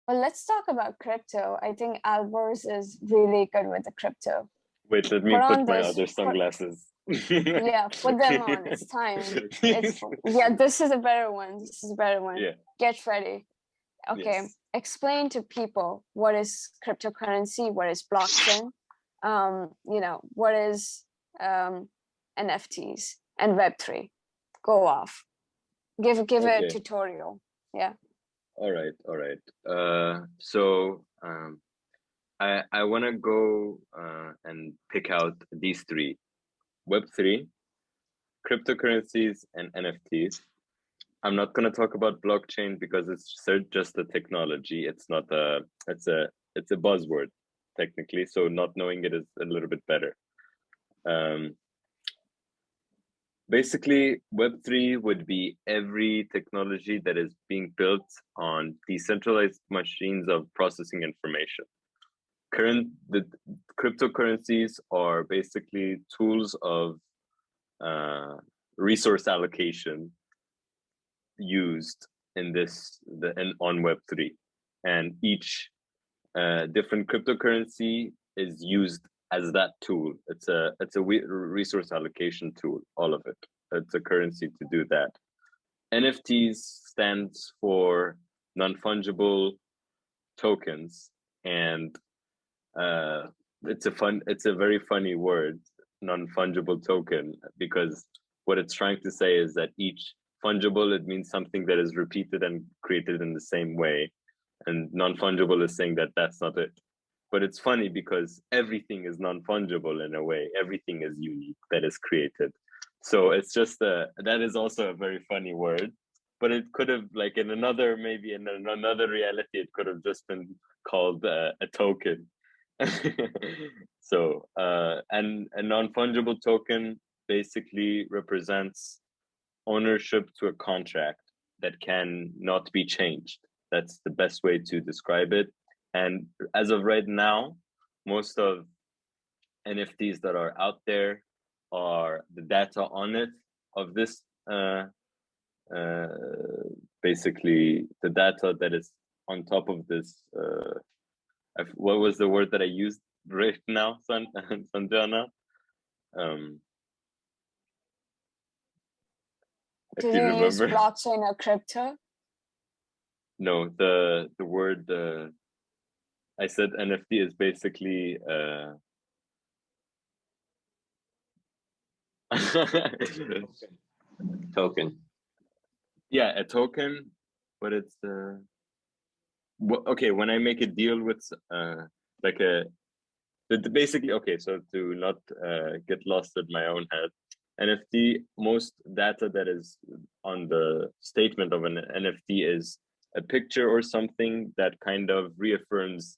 Well, let's talk about crypto. I think Alborz is really good with the crypto. Wait, let me Put on put my this, other sunglasses. yeah, put them on. It's time. Yeah, this is a better one. This is a better one. Yeah. Get ready. Okay, Yes. explain to people what is cryptocurrency, what is blockchain, what is NFTs and Web3. Go off. Give a Okay. tutorial. Yeah. All right. All right. I want to go and pick out these three: Web3, cryptocurrencies, and NFTs. I'm not going to talk about blockchain because it's just a technology. It's not a. It's a buzzword technically. So not knowing it is a little bit better. Basically, Web3 would be every technology that is being built on decentralized machines of processing information. The cryptocurrencies are basically tools of resource allocation used on Web3, and each different cryptocurrency is used as that tool. It's a resource allocation tool, all of it. It's a currency to do that. NFTs stands for non-fungible tokens, and it's a very funny word, non-fungible token, because what it's trying to say is that each fungible, it means something that is repeated and created in the same way, and non-fungible is saying that that's not it. But it's funny because everything is non-fungible in a way. Everything is unique that is created. So it's just that is also a very funny word. But it could have, like, maybe in another reality, it could have just been called a token. So and a non-fungible token basically represents ownership to a contract that can not be changed. That's the best way to describe it. And as of right now, most of NFTs that are out there are the data on it of this basically the data that is on top of this what was the word that I used right now, Sanjana? If Did you you use remember. blockchain or crypto? No, the word I said NFT is basically Token. yeah, a token, but it's okay, when I make a deal with like basically, okay, so to not get lost in my own head, NFT, most data that is on the statement of an NFT is a picture or something that kind of reaffirms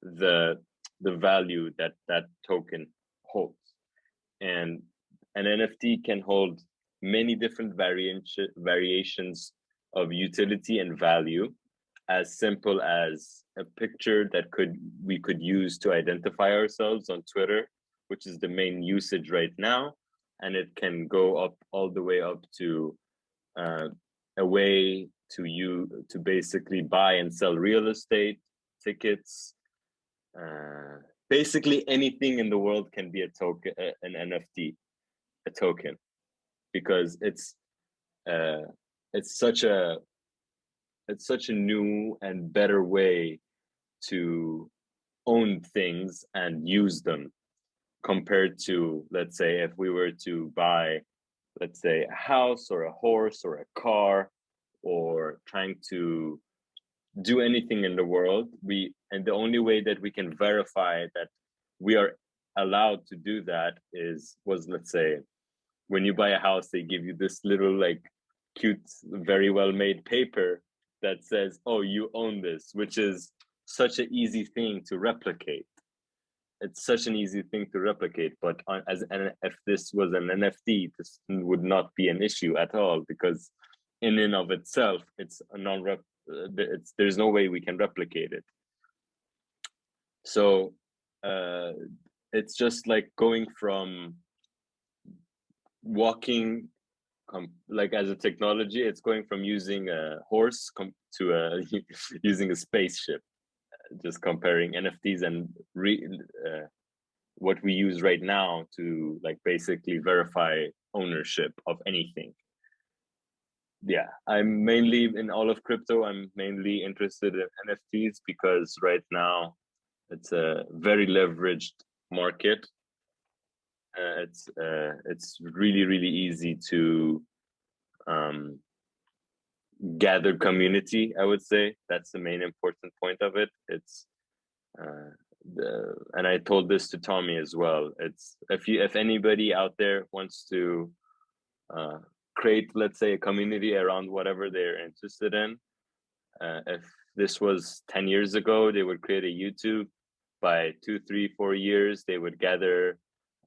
the value that that token holds. And an NFT can hold many different variations of utility and value, as simple as a picture that we could use to identify ourselves on Twitter, which is the main usage right now, and it can go up all the way up to a way to basically buy and sell real estate, tickets, basically anything in the world can be a token, an NFT, a token, because it's such a new and better way to own things and use them, compared to, let's say, if we were to buy, let's say, a house or a horse or a car, or trying to do anything in the world. And the only way that we can verify that we are allowed to do that was, let's say, when you buy a house, they give you this little, like, cute, very well made paper that says, oh, you own this, which is such an easy thing to replicate. It's such an easy thing to replicate, but if this was an NFT, this would not be an issue at all, because in and of itself, it's a non-rep. There's no way we can replicate it. So it's just like going from walking, like, as a technology, it's going from using a horse to using a spaceship. just comparing NFTs and what we use right now to like basically verify ownership of anything. Yeah, I'm mainly in all of crypto. I'm mainly interested in NFTs because right now it's a very leveraged market. It's really easy to gather community. I would say that's the main important point of it. It's and I told this to Tomi as well. It's if anybody out there wants to create, let's say, a community around whatever they're interested in. If this was 10 years ago, they would create a YouTube. By 2, 3, 4 years, they would gather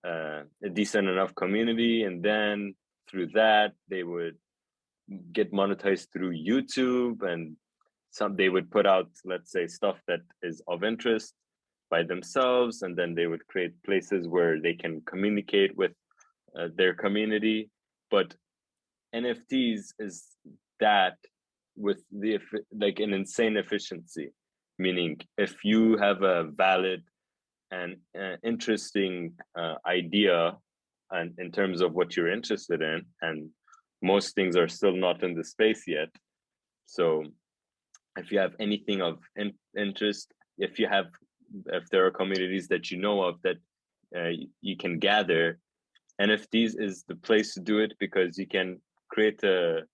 a decent enough community, and then through that, they would get monetized through YouTube, and they would put out, let's say, stuff that is of interest by themselves, and then they would create places where they can communicate with their community. But NFTs is that with like an insane efficiency, meaning if you have a valid and interesting idea and in terms of what you're interested in, and most things are still not in the space yet. So if you have anything of interest, if there are communities that you know of that you can gather, NFTs is the place to do it, because you can create a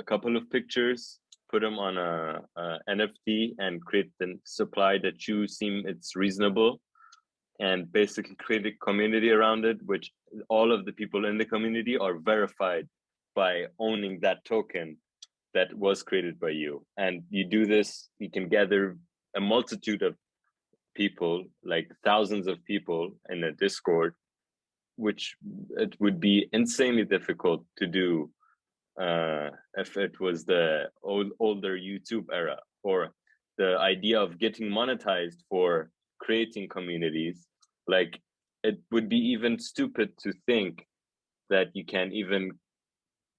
couple of pictures, put them on a NFT, and create the supply that you seem it's reasonable, and basically create a community around it, which all of the people in the community are verified by owning that token that was created by you. And you do this, you can gather a multitude of people, like thousands of people in a Discord, which it would be insanely difficult to do if it was the older YouTube era, or the idea of getting monetized for creating communities. Like, it would be even stupid to think that you can even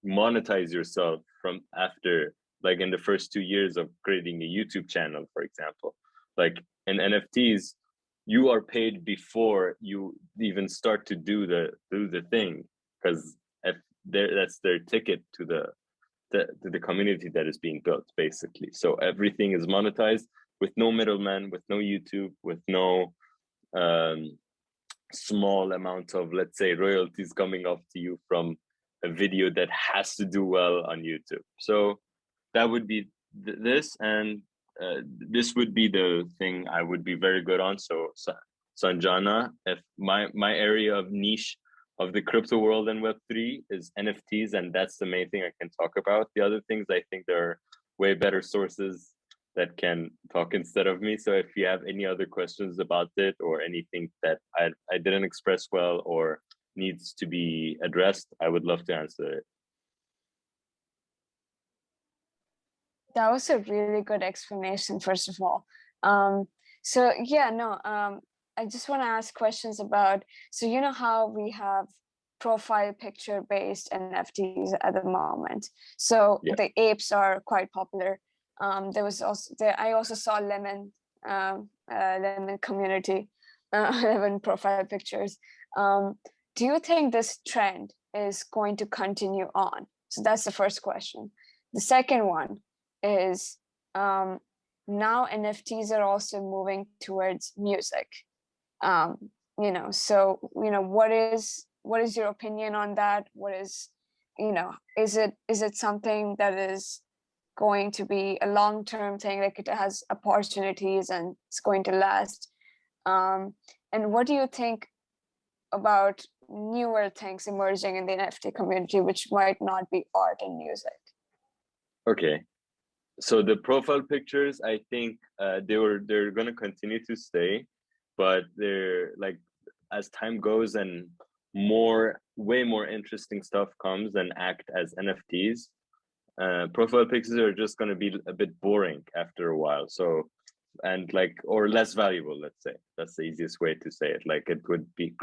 monetize yourself from after, like in the first 2 years of creating a YouTube channel, for example. Like in NFTs, you are paid before you even start to do the thing, because that's their ticket to the community that is being built, basically. So everything is monetized with no middleman, with no YouTube, with no small amount of, let's say, royalties coming off to you from a video that has to do well on YouTube. So that would be this, and this would be the thing I would be very good on. So Sanjana, if my area of niche of the crypto world and Web3 is NFTs, and that's the main thing I can talk about. The other things, I think there are way better sources that can talk instead of me. So if you have any other questions about it, or anything that I didn't express well or needs to be addressed, I would love to answer it. That was a really good explanation, first of all. So yeah, no, I just want to ask questions about, so you know how we have profile picture based NFTs at the moment. So yeah, the apes are quite popular. There was also I also saw lemon community, lemon profile pictures. Do you think this trend is going to continue on? So that's the first question. The second one is, now NFTs are also moving towards music. You know, so what is your opinion on that? What is, is it something that is going to be a long-term thing, like it has opportunities and it's going to last? And what do you think about newer things emerging in the NFT community, which might not be art and music? Okay, so the profile pictures, I think they're going to continue to stay, but they're like, as time goes and way more interesting stuff comes and act as NFTs, profile pictures are just going to be a bit boring after a while. So, and like, or less valuable, let's say. That's the easiest way to say it. Like, it would be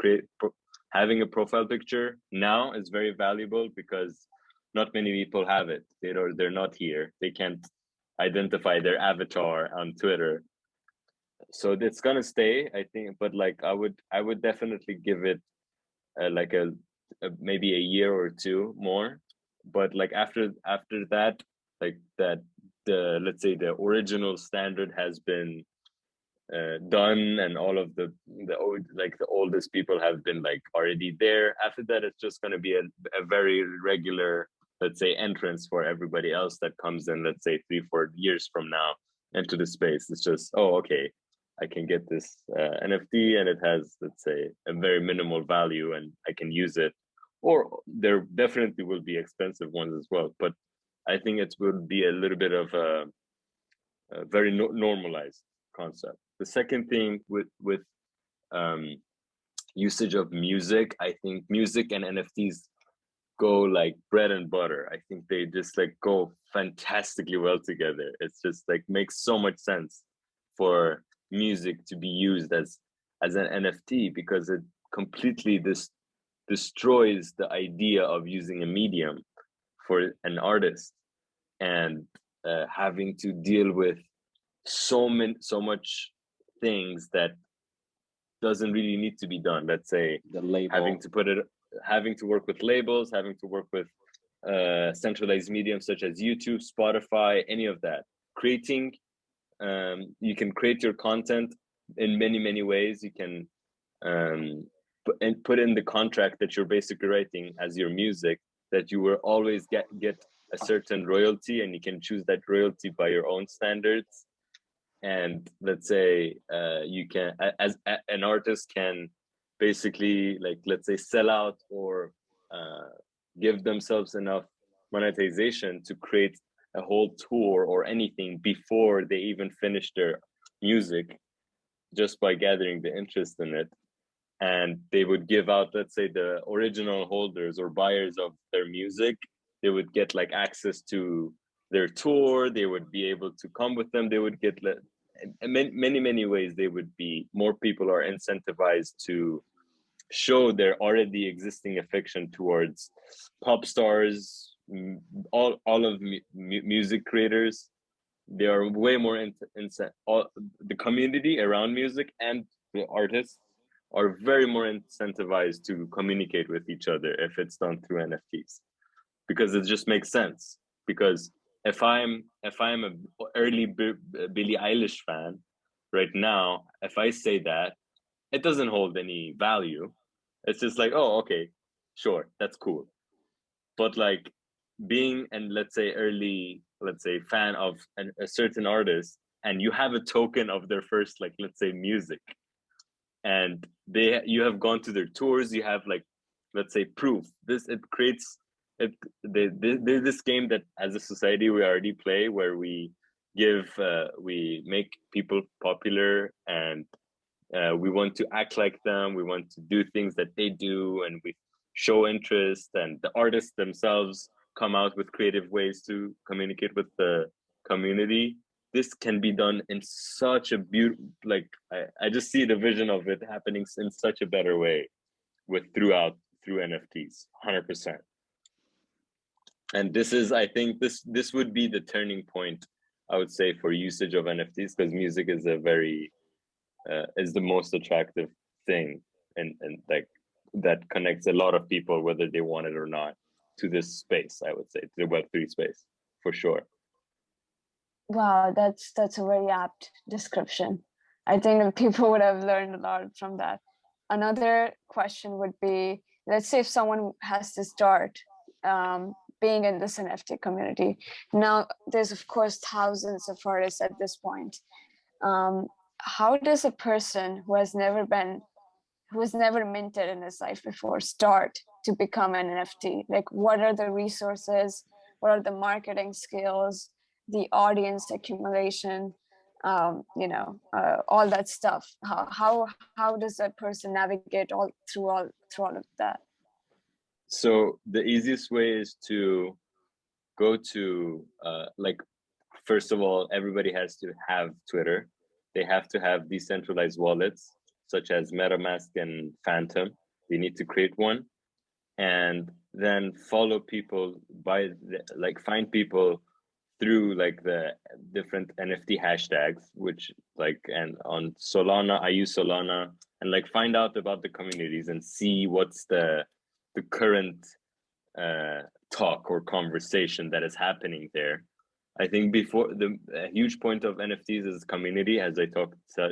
having a profile picture now is very valuable, because not many people have it. They're not here. They can't identify their avatar on Twitter. So it's gonna stay, I think, but like I would definitely give it like a maybe a year or two more. But like after that, like that the let's say the original standard has been done, and all of the old, like the oldest people have been like already there. After that, it's just going to be a very regular, let's say, entrance for everybody else that comes in, let's say 3-4 years from now, into the space. It's just, oh, okay, I can get this NFT, and it has, let's say, a very minimal value, and I can use it. Or there definitely will be expensive ones as well, but I think it will be a little bit of a very normalized concept. The second thing with um, usage of music, I think music and NFTs go like bread and butter. I think they just like go fantastically well together. It's just like makes so much sense for music to be used as an NFT, because it completely destroys the idea of using a medium for an artist, and having to deal with so much things that doesn't really need to be done. Let's say The label. having to work with labels, having to work with centralized mediums such as YouTube, Spotify, any of that. Creating, you can create your content in many ways. You can put in the contract that you're basically writing as your music, that you will always get a certain royalty, and you can choose that royalty by your own standards. And let's say you can, as an artist, can basically, like, let's say, sell out or give themselves enough monetization to create a whole tour or anything before they even finish their music, just by gathering the interest in it. And they would give out, let's say, the original holders or buyers of their music, they would get like access to their tour. They would be able to come with them. They would get many ways. They would be, more people are incentivized to show their already existing affection towards pop stars, all of music creators. They are way more the community around music and the artists are very more incentivized to communicate with each other if it's done through NFTs, because it just makes sense. Because if I'm a early Billie Eilish fan right now, if I say that, it doesn't hold any value. It's just like, oh, okay, sure, that's cool. But like being and let's say early, let's say, fan of a certain artist, and you have a token of their first, like, let's say, music, and you have gone to their tours, you have, like, let's say, proof. It creates it. There's this game that as a society we already play, where we make people popular, and we want to act like them, we want to do things that they do, and we show interest, and the artists themselves come out with creative ways to communicate with the community. This can be done in such a beautiful, like, I just see the vision of it happening in such a better way through NFTs, 100%. And this is, I think this would be the turning point, I would say, for usage of NFTs, because music is is the most attractive thing, and like that connects a lot of people, whether they want it or not, to this space. I would say, to the Web3 space, for sure. Wow, that's a very apt description. I think that people would have learned a lot from that. Another question would be, let's say if someone has to start being in this NFT community. Now, there's of course thousands of artists at this point. How does a person who has never minted in his life before start to become an NFT? Like, what are the resources? What are the marketing skills? The audience accumulation, all that stuff. How does a person navigate through all of that? So the easiest way is to go to like, first of all, everybody has to have Twitter. They have to have decentralized wallets such as MetaMask and Phantom. They need to create one, and then follow people find people through like the different NFT hashtags, which like, and on Solana, I use Solana, and like find out about the communities and see what's the current talk or conversation that is happening there. I think before the huge point of NFTs is community, as I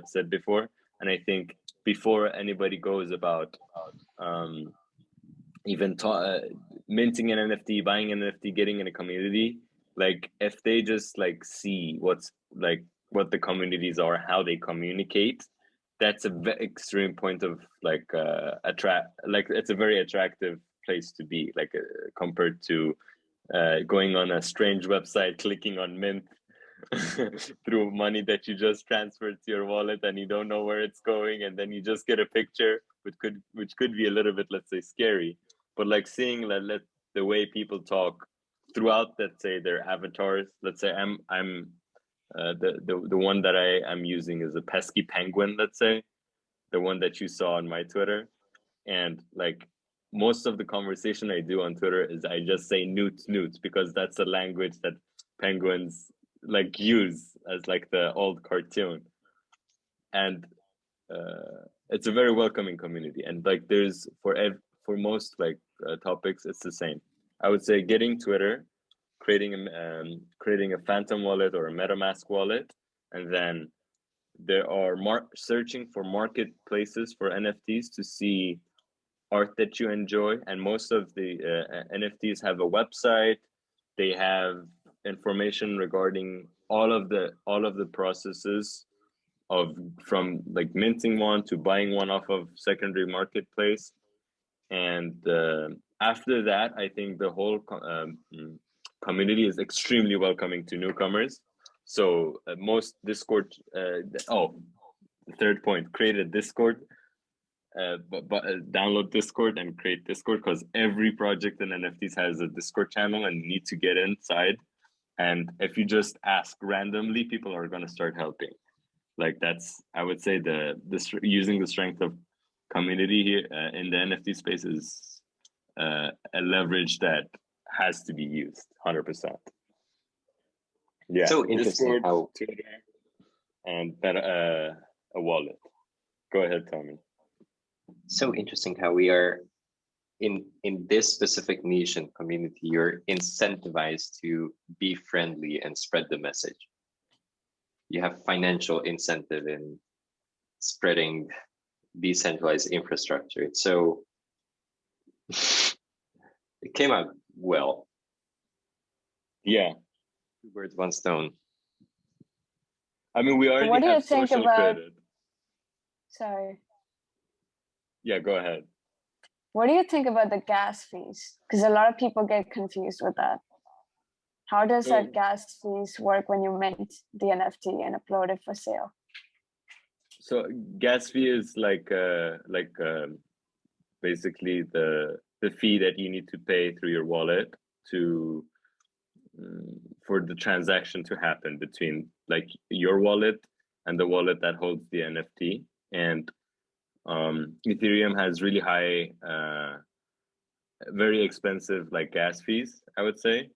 said before, and I think before anybody goes about even minting an NFT, buying an NFT, getting in a community, like if they just like see what's like what the communities are, how they communicate, that's a extreme point of like it's a very attractive place to be, like compared to going on a strange website, clicking on mint through money that you just transferred to your wallet and you don't know where it's going, and then you just get a picture which could be a little bit, let's say, scary. But like seeing the way people talk throughout, let's say, their avatars. Let's say I'm the one that I am using is a pesky penguin, let's say, the one that you saw on my Twitter. And like most of the conversation I do on Twitter is I just say newts because that's the language that penguins like use as like the old cartoon. And it's a very welcoming community, and like there's for most like topics it's the same. I would say getting Twitter, creating a Phantom wallet or a MetaMask wallet, and then there are searching for marketplaces for NFTs to see art that you enjoy. And most of the NFTs have a website. They have information regarding all of the processes from like minting one to buying one off of secondary marketplace. And after that, I think the whole community is extremely welcoming to newcomers. So most Discord, the third point, create a Discord, download Discord and create Discord, because every project in NFTs has a Discord channel and you need to get inside. And if you just ask randomly, people are going to start helping. Like that's, I would say using the strength of community here in the NFT space is a leverage that has to be used 100%. Yeah. So interesting Discord, how Twitter, and a wallet. Go ahead, Tommy. So interesting how we are in this specific niche and community, you're incentivized to be friendly and spread the message. You have financial incentive in spreading decentralized infrastructure. So it came out well. Yeah. Two birds, one stone. I mean, we already what do you have think social about credit. Sorry. Yeah, go ahead. What do you think about the gas fees? Because a lot of people get confused with that. How does that gas fees work when you mint the NFT and upload it for sale? So gas fee is like basically the fee that you need to pay through your wallet to for the transaction to happen between like your wallet and the wallet that holds the NFT. And Ethereum has really high, very expensive like gas fees, I would say.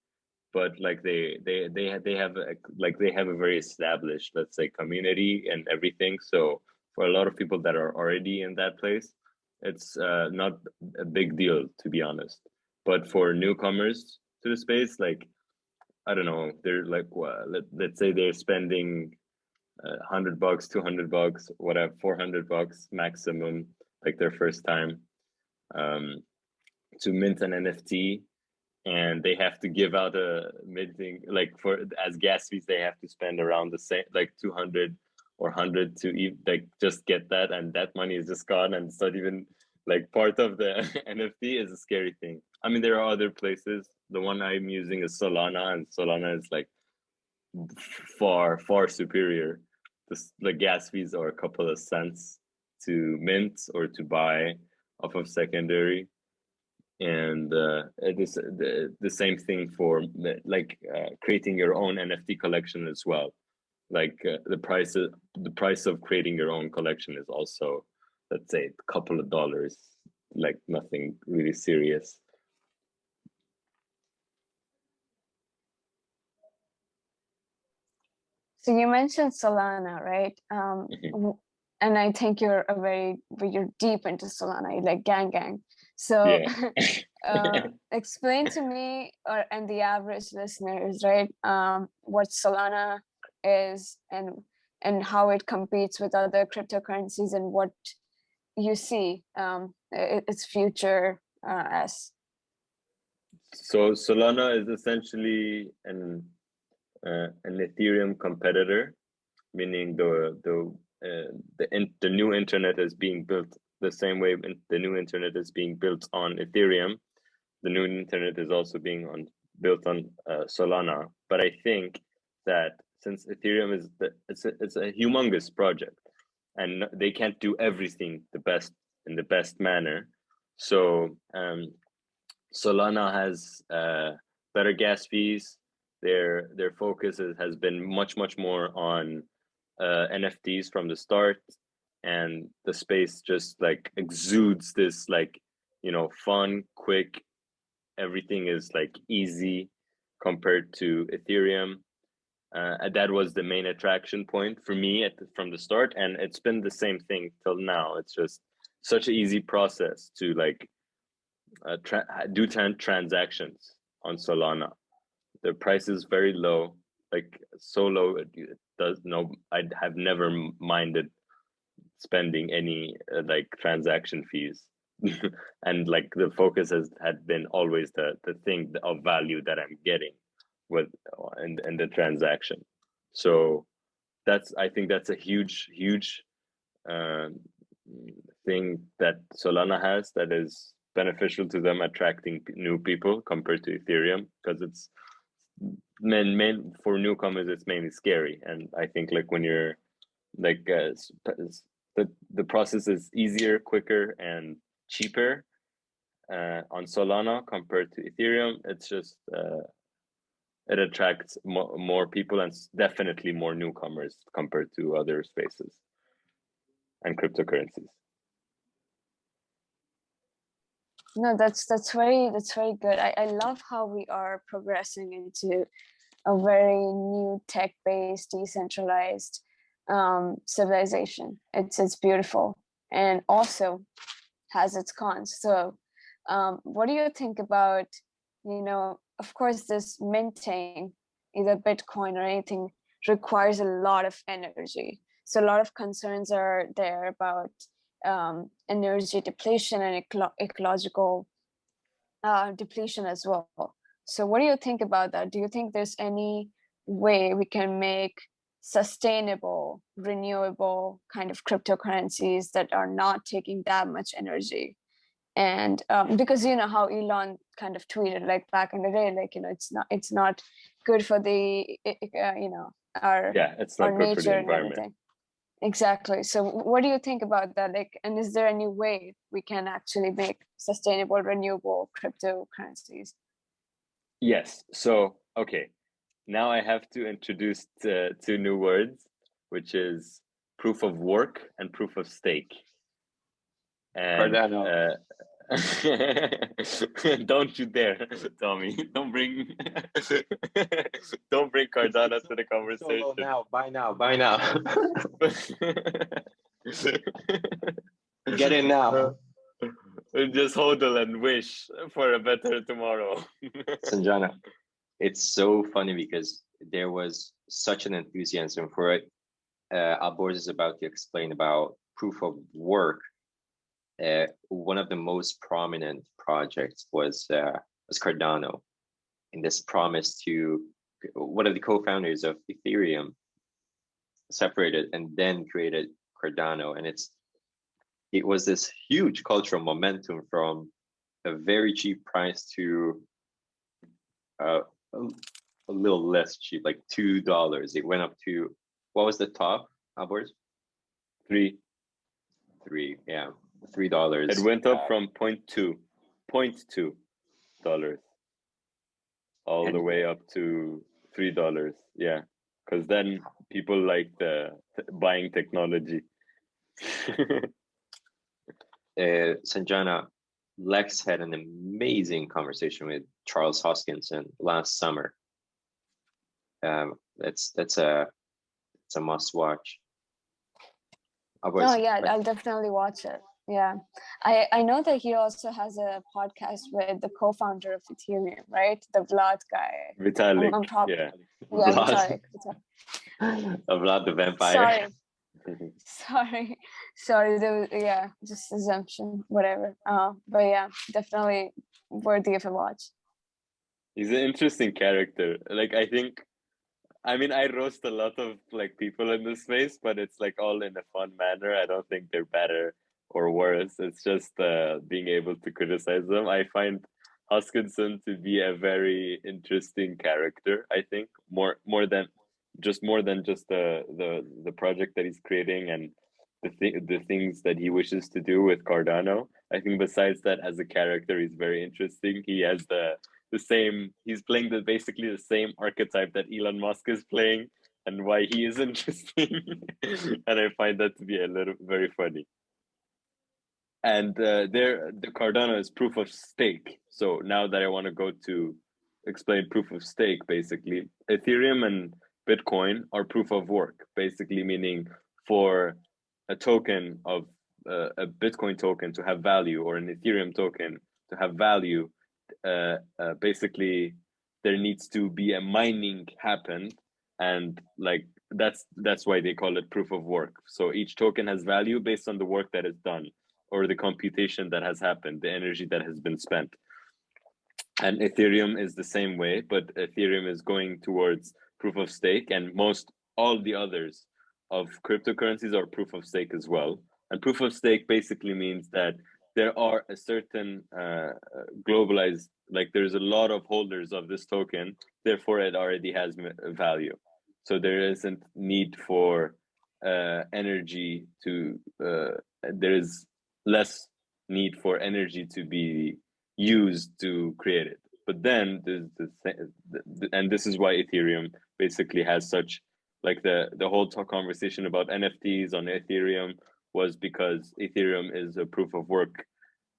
But like they have a very established, let's say, community and everything. So for a lot of people that are already in that place, it's not a big deal, to be honest. But for newcomers to the space, like I don't know, they're like let's say they're spending $100, $200, whatever, $400 maximum, like their first time to mint an NFT. And they have to give out a minting, like for as gas fees, they have to spend around the same, like 200 or 100 to like just get that, and that money is just gone, and it's not even like part of the NFT. Is a scary thing. I mean, there are other places. The one I'm using is Solana, and Solana is like far superior. The gas fees are a couple of cents to mint or to buy off of secondary. And it is the same thing for like creating your own NFT collection as well. Like the price of creating your own collection is also, let's say, a couple of dollars, like nothing really serious. So you mentioned Solana, right? And I think you're deep into Solana, you like gang. So Yeah. explain to me and the average listeners, right, what Solana is and how it competes with other cryptocurrencies and what you see its future as. So Solana is essentially an Ethereum competitor, meaning the new internet is being built the same way the new internet is being built on Ethereum. The new internet is also being built on Solana. But I think that since Ethereum is it's a humongous project, and they can't do everything in the best manner, so Solana has better gas fees. Their focus has been much more on NFTs from the start, and the space just like exudes this like, you know, fun, quick. Everything is like easy compared to Ethereum. And that was the main attraction point for me from the start, and it's been the same thing till now. It's just such an easy process to like do transactions on Solana. The price is very low, like so low it does no. I have never minded spending any like transaction fees, and like the focus had been always the thing of value that I'm getting with in the transaction. So I think that's a huge um, thing that Solana has that is beneficial to them, attracting new people compared to Ethereum, because it's main for newcomers it's mainly scary. And I think like when you're like the process is easier, quicker, and cheaper on Solana compared to Ethereum. It's just it attracts more people and definitely more newcomers compared to other spaces and cryptocurrencies. No, that's very good. I love how we are progressing into a very new tech-based, decentralized civilization. It's beautiful and also has its cons. So what do you think about, you know, of course, this minting either Bitcoin or anything requires a lot of energy. So a lot of concerns are there about energy depletion and ecological depletion as well. So what do you think about that? Do you think there's any way we can make sustainable, renewable kind of cryptocurrencies that are not taking that much energy? And because you know how Elon kind of tweeted like back in the day, like, you know, it's not good for the you know, it's not our good for the nature and environment. everything. Exactly. So what do you think about that? Like, and is there any way we can actually make sustainable, renewable cryptocurrencies? Yes. So okay, now I have to introduce two new words, which is proof of work and proof of stake. And don't you dare, Tommy! Don't bring Cardano to the conversation. So now, buy now. Get in now. Just hodl and wish for a better tomorrow. Sanjana, it's so funny because there was such an enthusiasm for it. Alborz is about to explain about proof of work. One of the most prominent projects was Cardano, and this promise to one of the co-founders of Ethereum separated and then created Cardano, and it was this huge cultural momentum from a very cheap price to a little less cheap, like $2. It went up to, what was the top, Alborz? $3, yeah, $3. It went up from $0.2 all the way up to $3. Yeah, because then people like the buying technology. Sanjana, Lex had an amazing conversation with Charles Hoskinson last summer. That's a It's a must watch. Oh yeah, I'll definitely watch it. Yeah, I know that he also has a podcast with the co-founder of Ethereum, right? The Vlad guy. Vitalik. Yeah, Vlad. Vitalik. Vlad the vampire. Sorry. There was, yeah, just assumption, whatever. But yeah, definitely worthy of a watch. He's an interesting character. Like, I mean, I roast a lot of like people in this space, but it's like all in a fun manner. I don't think they're better or worse. It's just being able to criticize them. I find Hoskinson to be a very interesting character. I think more than just the project that he's creating and the things that he wishes to do with Cardano. I think besides that, as a character, he's very interesting. He has the same, he's playing basically the same archetype that Elon Musk is playing, and why he is interesting. And I find that to be very funny. And the Cardano is proof of stake. So now that I want to go to explain proof of stake, basically Ethereum and Bitcoin are proof of work, basically meaning for a token of a Bitcoin token to have value, or an Ethereum token to have value, basically there needs to be a mining happen, and like that's why they call it proof of work. So each token has value based on the work that is done, or the computation that has happened, the energy that has been spent. And Ethereum is the same way, but Ethereum is going towards proof of stake, and all the others of cryptocurrencies are proof of stake as well. And proof of stake basically means that there are a certain globalized, like there's a lot of holders of this token, therefore it already has value. So there isn't need for energy to, there is less need for energy to be used to create it. But then and this is why Ethereum basically has such, like the whole conversation about NFTs on Ethereum was because Ethereum is a proof of work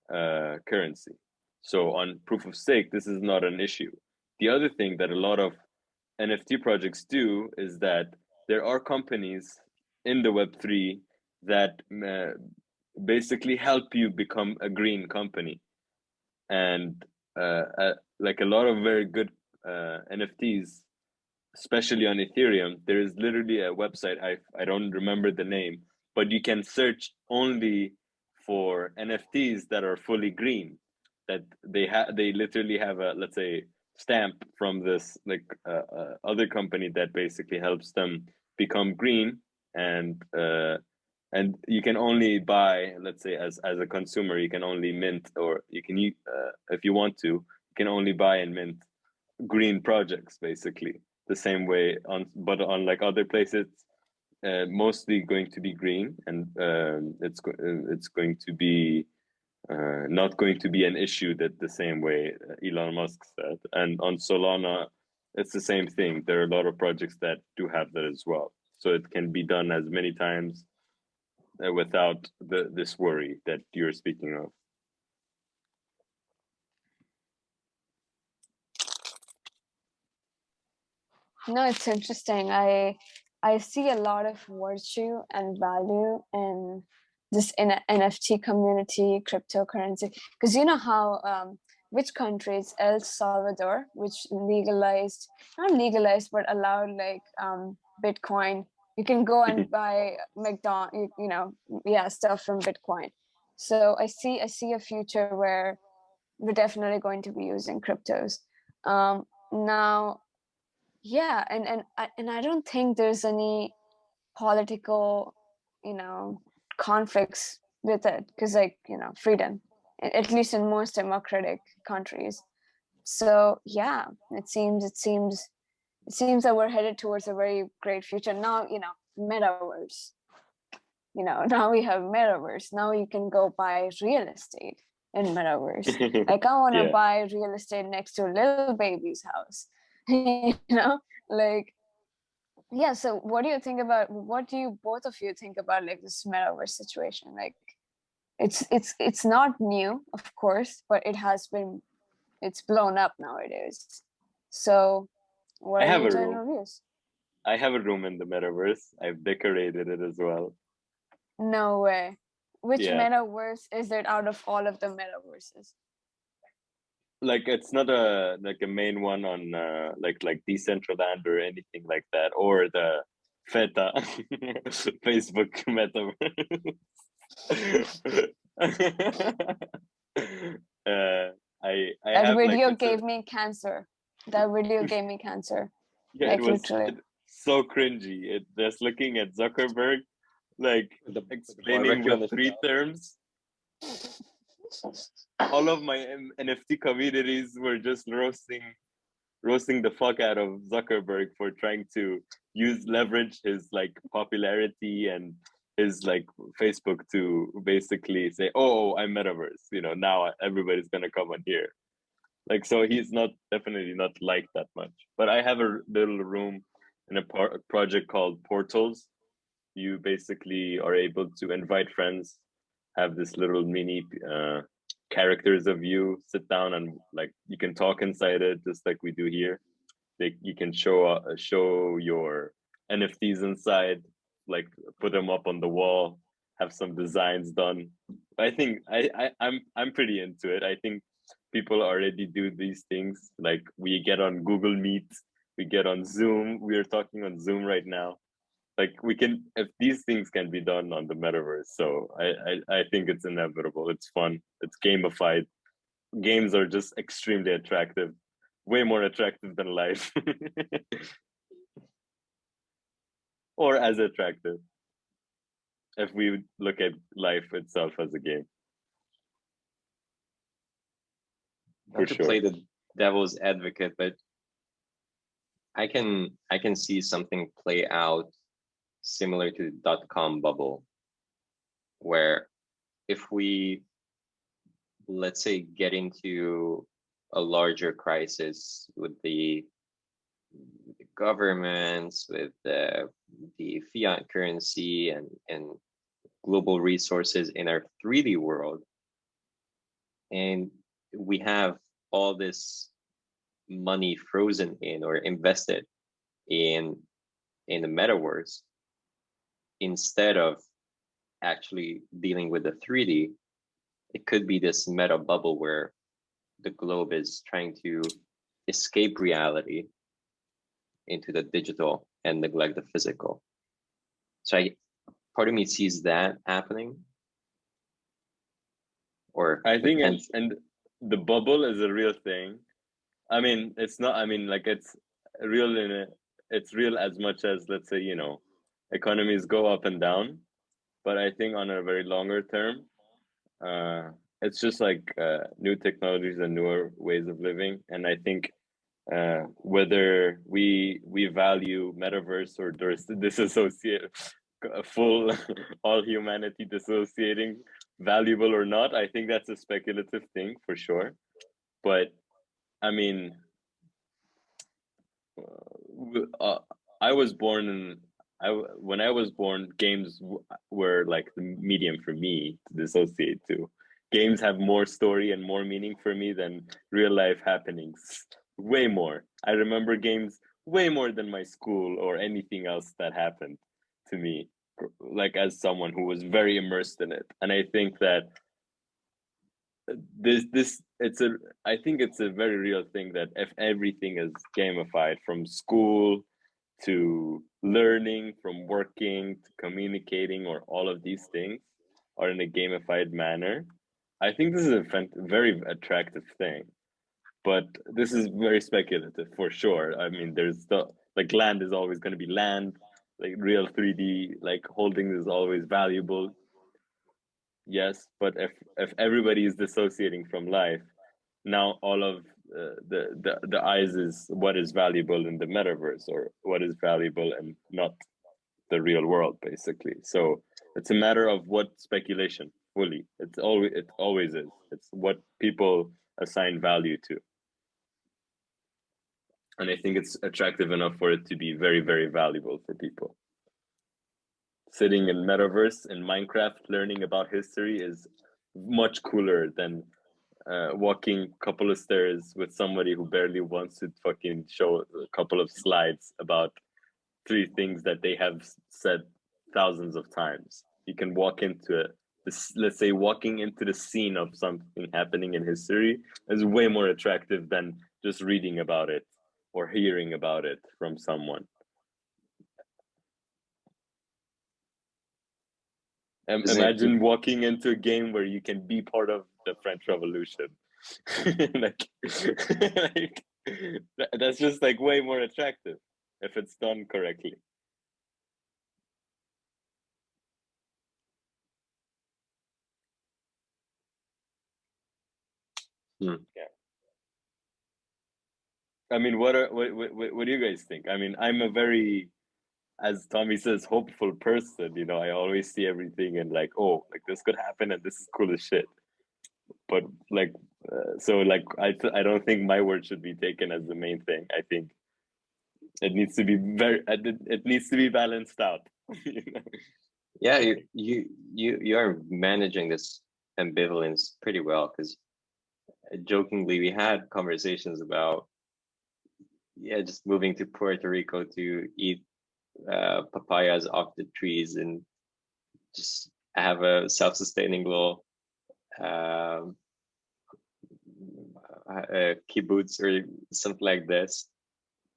currency. So on proof of stake, this is not an issue. The other thing that a lot of NFT projects do is that there are companies in the Web3 that basically help you become a green company. And like a lot of very good NFTs, especially on Ethereum, there is literally a website, I don't remember the name, but you can search only for NFTs that are fully green, that they literally have a, let's say, stamp from this like other company that basically helps them become green. And you can only buy, let's say, as a consumer, you can only mint, or you can if you want to, you can only buy and mint green projects, basically the same way but on like other places, mostly going to be green, and it's going to be not going to be an issue that the same way Elon Musk said. And on Solana, it's the same thing. There are a lot of projects that do have that as well. So it can be done as many times without this worry that you're speaking of. No, it's interesting. I see a lot of virtue and value in this NFT community, cryptocurrency, because you know how which countries, El Salvador, which legalized, not legalized, but allowed like Bitcoin. You can go and buy stuff from Bitcoin. So I see a future where we're definitely going to be using cryptos. Now, yeah, and I don't think there's any political, conflicts with it, because freedom, at least in most democratic countries. So yeah, it seems that we're headed towards a very great future. Now, metaverse. Now we have metaverse. Now you can go buy real estate in metaverse. Like I want to buy real estate next to little baby's house. Like, yeah. So what do you both of you think about like this metaverse situation? Like it's not new, of course, but it's blown up nowadays. So what are your general views? I have a room in the metaverse. I've decorated it as well. No way. Which Yeah. metaverse is it out of all of the metaverses? Like it's not a main one on like Decentraland or anything like that, or the Feta Facebook metaverse. I That have like video it's a, gave me cancer. That video gave me cancer. yeah, it Like was literally. so cringy. It just looking at Zuckerberg like With the explaining barbecue on the Web3 shelf. terms. All of my NFT communities were just roasting the fuck out of Zuckerberg for trying to leverage his like popularity and his like Facebook to basically say, oh, I'm metaverse, you know, now everybody's gonna come on here. Like, so he's not definitely not liked that much. But I have a little room in a project called Portals. You basically are able to invite friends, have this little mini characters of you sit down, and like you can talk inside it just like we do here. Like you can show your NFTs inside, like put them up on the wall, have some designs done. I think I'm pretty into it. I think people already do these things. Like we get on Google Meet, we get on Zoom. We are talking on Zoom right now. Like we can, if these things can be done on the metaverse, so I think it's inevitable. It's fun. It's gamified. Games are just extremely attractive, way more attractive than life, or as attractive if we look at life itself as a game. Not to play the devil's advocate, but I can see something play out similar to the dot-com bubble, where if we, let's say, get into a larger crisis with the governments, with the fiat currency and global resources in our 3D world, and we have all this money frozen in or invested in the metaverse, instead of actually dealing with the 3D, it could be this meta bubble where the globe is trying to escape reality into the digital and neglect the physical. So part of me sees that happening. Or I think and the bubble is a real thing. I mean, it's not. I mean, like it's real it's real as much as, let's say, you know, economies go up and down. But I think on a very longer term, it's just like new technologies and newer ways of living. And I think whether we value metaverse or disassociate full all humanity dissociating valuable or not, I think that's a speculative thing for sure. But I mean, I was born in when I was born, games were like the medium for me to dissociate to. Games have more story and more meaning for me than real life happenings. Way more. I remember games way more than my school or anything else that happened to me, like as someone who was very immersed in it. And I think that this it's a I think it's a very real thing that if everything is gamified, from school to learning, from working to communicating, or all of these things are in a gamified manner, I think this is a very attractive thing. But this is very speculative for sure. I mean, there's the like land is always going to be land, like real 3D like holdings is always valuable. Yes, but if everybody is dissociating from life, now all of the eyes is what is valuable in the metaverse or what is valuable and not the real world, basically. So it's a matter of what speculation fully. It always is. It's what people assign value to. And I think it's attractive enough for it to be very, very valuable for people. Sitting in metaverse in Minecraft learning about history is much cooler than walking a couple of stairs with somebody who barely wants to fucking show a couple of slides about three things that they have said thousands of times. You can walk into it. Let's say walking into the scene of something happening in history is way more attractive than just reading about it or hearing about it from someone. Imagine walking into a game where you can be part of the French Revolution. like, that's just like way more attractive if it's done correctly. Yeah. I mean, what do you guys think? I mean, I'm a very, as Tommy says, hopeful person. You know, I always see everything and like, oh, like this could happen and this is cool as shit. But like, so like, I don't think my word should be taken as the main thing. I think it needs to be it needs to be balanced out. You know? Yeah, you are managing this ambivalence pretty well, because jokingly we had conversations about just moving to Puerto Rico to eat papayas off the trees and just have a self-sustaining little kibbutz or something like this.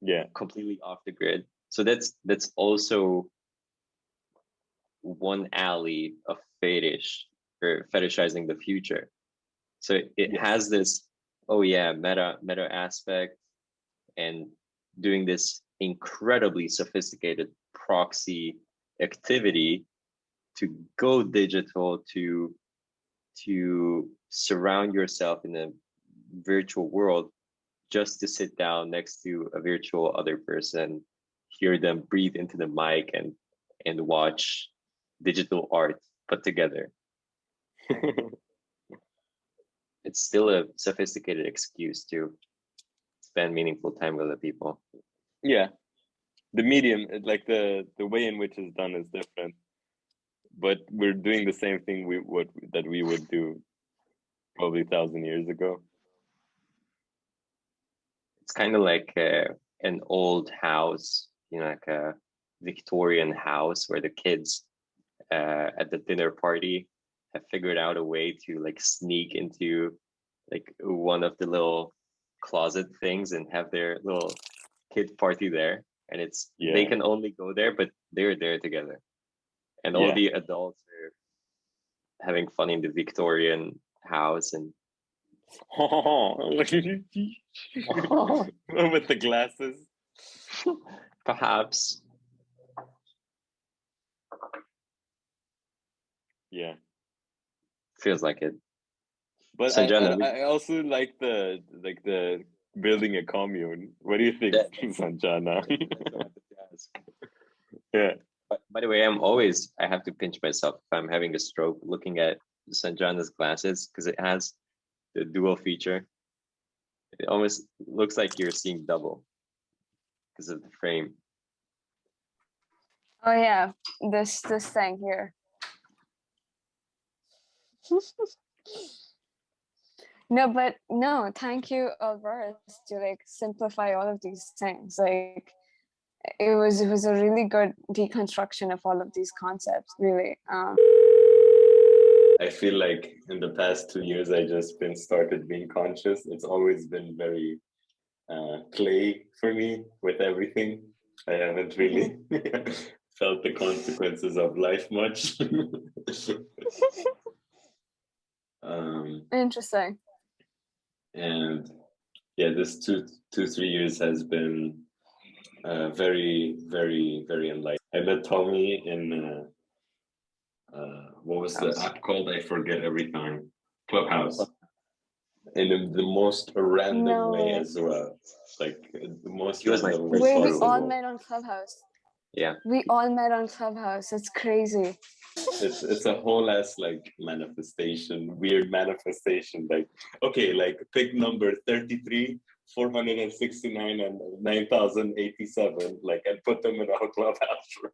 Yeah, completely off the grid. So that's also one alley of fetishizing the future. So it has this, oh yeah, meta aspect, and doing this incredibly sophisticated proxy activity to go digital, to surround yourself in a virtual world, just to sit down next to a virtual other person, hear them breathe into the mic, and watch digital art put together. It's still a sophisticated excuse to spend meaningful time with the people. Yeah, the medium, like the way in which it's done is different, but we're doing the same thing we would do probably 1,000 years ago. It's kind of like an old house, you know, like a Victorian house where the kids at the dinner party have figured out a way to like sneak into like one of the little closet things and have their little kid party there, and it's they can only go there, but they're there together, and all the adults are having fun in the Victorian house and with the glasses. Perhaps. Yeah. Feels like it. But Sanjana, I also like the building a commune. What do you think, Sanjana? Yeah. By the way, I have to pinch myself if I'm having a stroke looking at Sanjana's glasses, because it has the dual feature. It almost looks like you're seeing double because of the frame. Oh yeah, this thing here. No, thank you, Alborz, to like simplify all of these things. Like it was a really good deconstruction of all of these concepts, really. I feel like in the past 2 years I just started being conscious. It's always been very clay for me with everything. I haven't really felt the consequences of life much. Interesting. And yeah, this 3 years has been very, very, very enlightening. I met Tomi in what was the app called? I forget every time. Clubhouse. In the most random way as well. Like the most random way. Wait, we all met on Clubhouse. Yeah. We all met on Clubhouse. It's crazy. It's a whole ass like manifestation, weird manifestation. Like, okay, like pick number 33, 469, and 9,087, like, and put them in our Clubhouse room.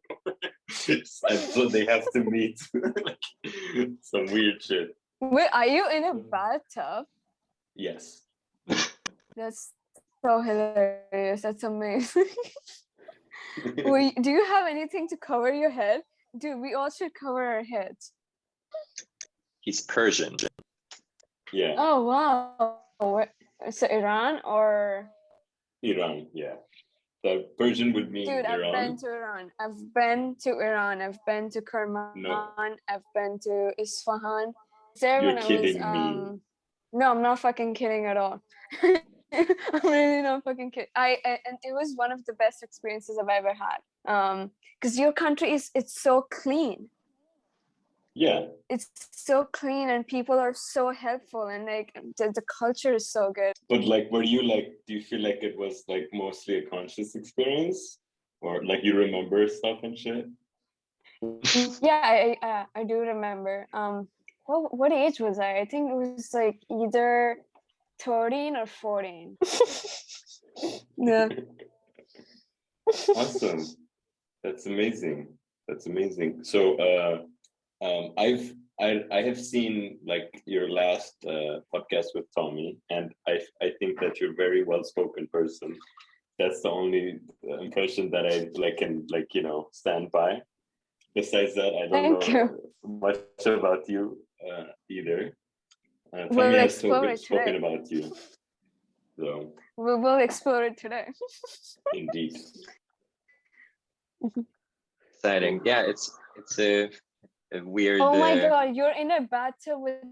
And so they have to meet. Like, some weird shit. Wait, are you in a bathtub? Yes. That's so hilarious. That's amazing. Wait, do you have anything to cover your head? Dude, we all should cover our heads. He's Persian. Yeah. Oh wow. So Iran or Iran, yeah. The Persian would mean dude, I've Iran. been to Iran. I've been to Iran. I've been to Kerman. No. I've been to Isfahan. There You're when I kidding was me. no, I'm not fucking kidding at all. I'm really not fucking kidding. And it was one of the best experiences I've ever had. Because your country it's so clean. Yeah. It's so clean and people are so helpful and like the culture is so good. But like, were you like, do you feel like it was like mostly a conscious experience? Or like you remember stuff and shit? Yeah, I do remember. What age was I? I think it was like either 13 or 14. Yeah. Awesome. That's amazing. That's amazing. So I have seen like your last podcast with Tomi, and I think that you're a very well spoken person. That's the only impression that I like can like stand by. Besides that, I don't Thank know you. much about you either. Tomi We'll has explore it spoken today. about you, so We will explore it today. indeed. Exciting. Yeah, it's a weird. Oh my god, you're in a bathtub with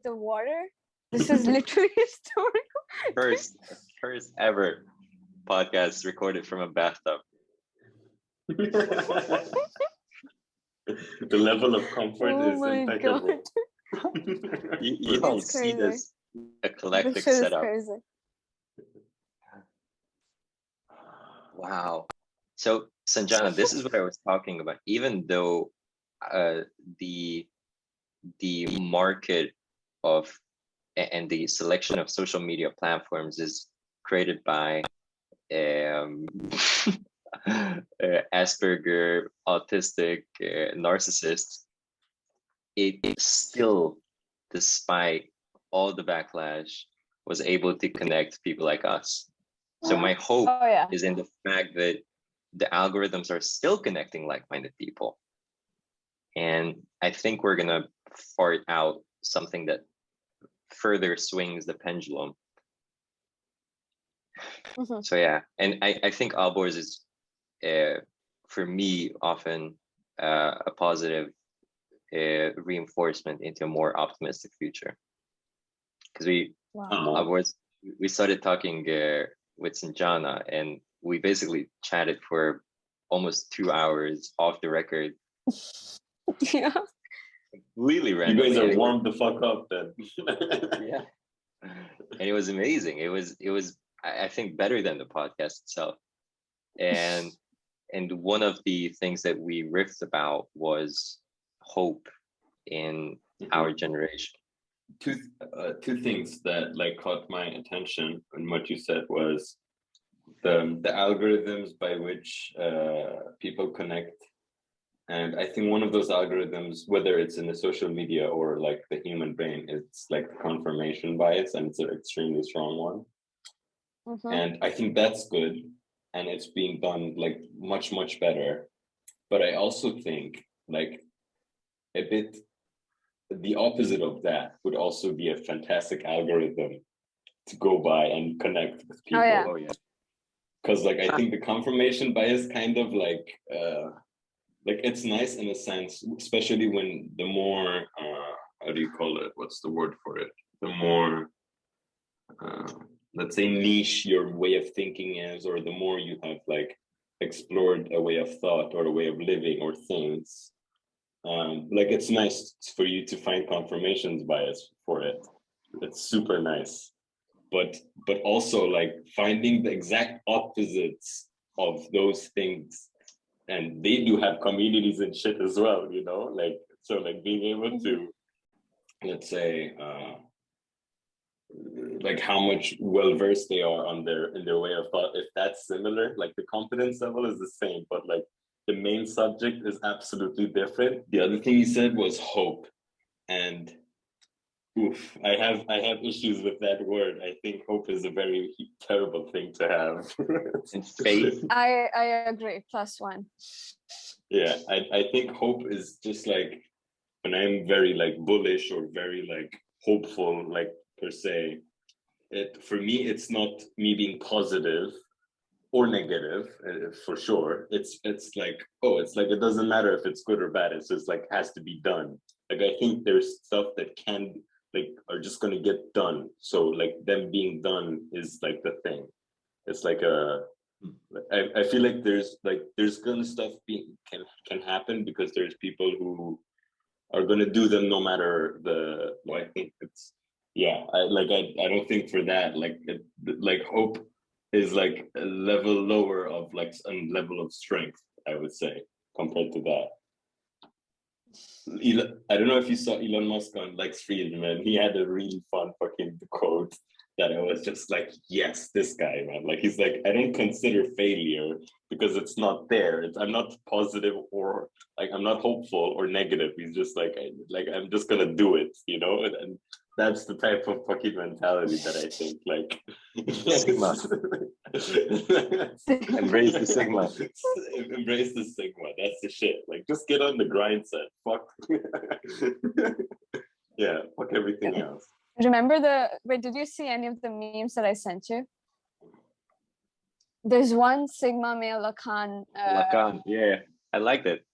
the water? This is literally historical. first ever podcast recorded from a bathtub. The level of comfort is impeccable. You don't see this eclectic This shit setup. is crazy. Wow. So Sanjana, this is what I was talking about. Even though the market of and the selection of social media platforms is created by Asperger, autistic, narcissists, it still, despite all the backlash, was able to connect people like us. So my hope is in the fact that the algorithms are still connecting like-minded people. And I think we're going to fart out something that further swings the pendulum. Mm-hmm. So yeah, and I think Alborz is, for me, often a positive reinforcement into a more optimistic future. Because we started talking with Sanjana, and we basically chatted for almost 2 hours off the record. Yeah. Completely randomly. You guys are warmed the fuck up then. Yeah. And it was amazing. It was I think better than the podcast itself. And one of the things that we riffed about was hope in our generation. Two things that like caught my attention and what you said was the algorithms by which people connect. And I think one of those algorithms, whether it's in the social media or like the human brain, it's like the confirmation bias, and it's an extremely strong one. Mm-hmm. And I think that's good, and it's being done like much better. But I also think like a bit the opposite of that would also be a fantastic algorithm to go by and connect with people. Oh yeah. Because like I think the confirmation bias kind of like it's nice in a sense, especially when the more how do you call it? What's the word for it? The more let's say niche your way of thinking is, or the more you have like explored a way of thought or a way of living or things. Like it's nice for you to find confirmations bias for it. It's super nice. But also like finding the exact opposites of those things, and they do have communities and shit as well, like so like being able to, let's say like how much well versed they are in their way of thought, if that's similar, like the competence level is the same, but like the main subject is absolutely different. The other thing you said was hope, and Oof, I have issues with that word. I think hope is a very terrible thing to have. And faith. I agree. +1. Yeah, I think hope is just like when I'm very like bullish or very like hopeful, like per se. For me, it's not me being positive or negative for sure. It's like, oh, it's like it doesn't matter if it's good or bad. It's just like has to be done. Like I think there's stuff that can like are just gonna get done. So like them being done is like the thing. It's like I feel like there's gonna stuff can happen because there's people who are gonna do them no matter the. Well, I think it's yeah. I don't think for that like hope is like a level lower of like a level of strength. I would say compared to that. I don't know if you saw Elon Musk on Lex Fried, man. He had a really fun fucking quote that I was just like, yes, this guy, man. Like he's like, I don't consider failure because it's not there. I'm not positive or like I'm not hopeful or negative. He's just like, I'm just gonna do it, you know. And that's the type of fucking mentality that I think like Sigma. Embrace the Sigma. Embrace the Sigma. That's the shit. Like just get on the grind set. Fuck. Yeah, fuck everything else. Remember wait, did you see any of the memes that I sent you? There's one Sigma male Lacan. Lacan, yeah, I liked it.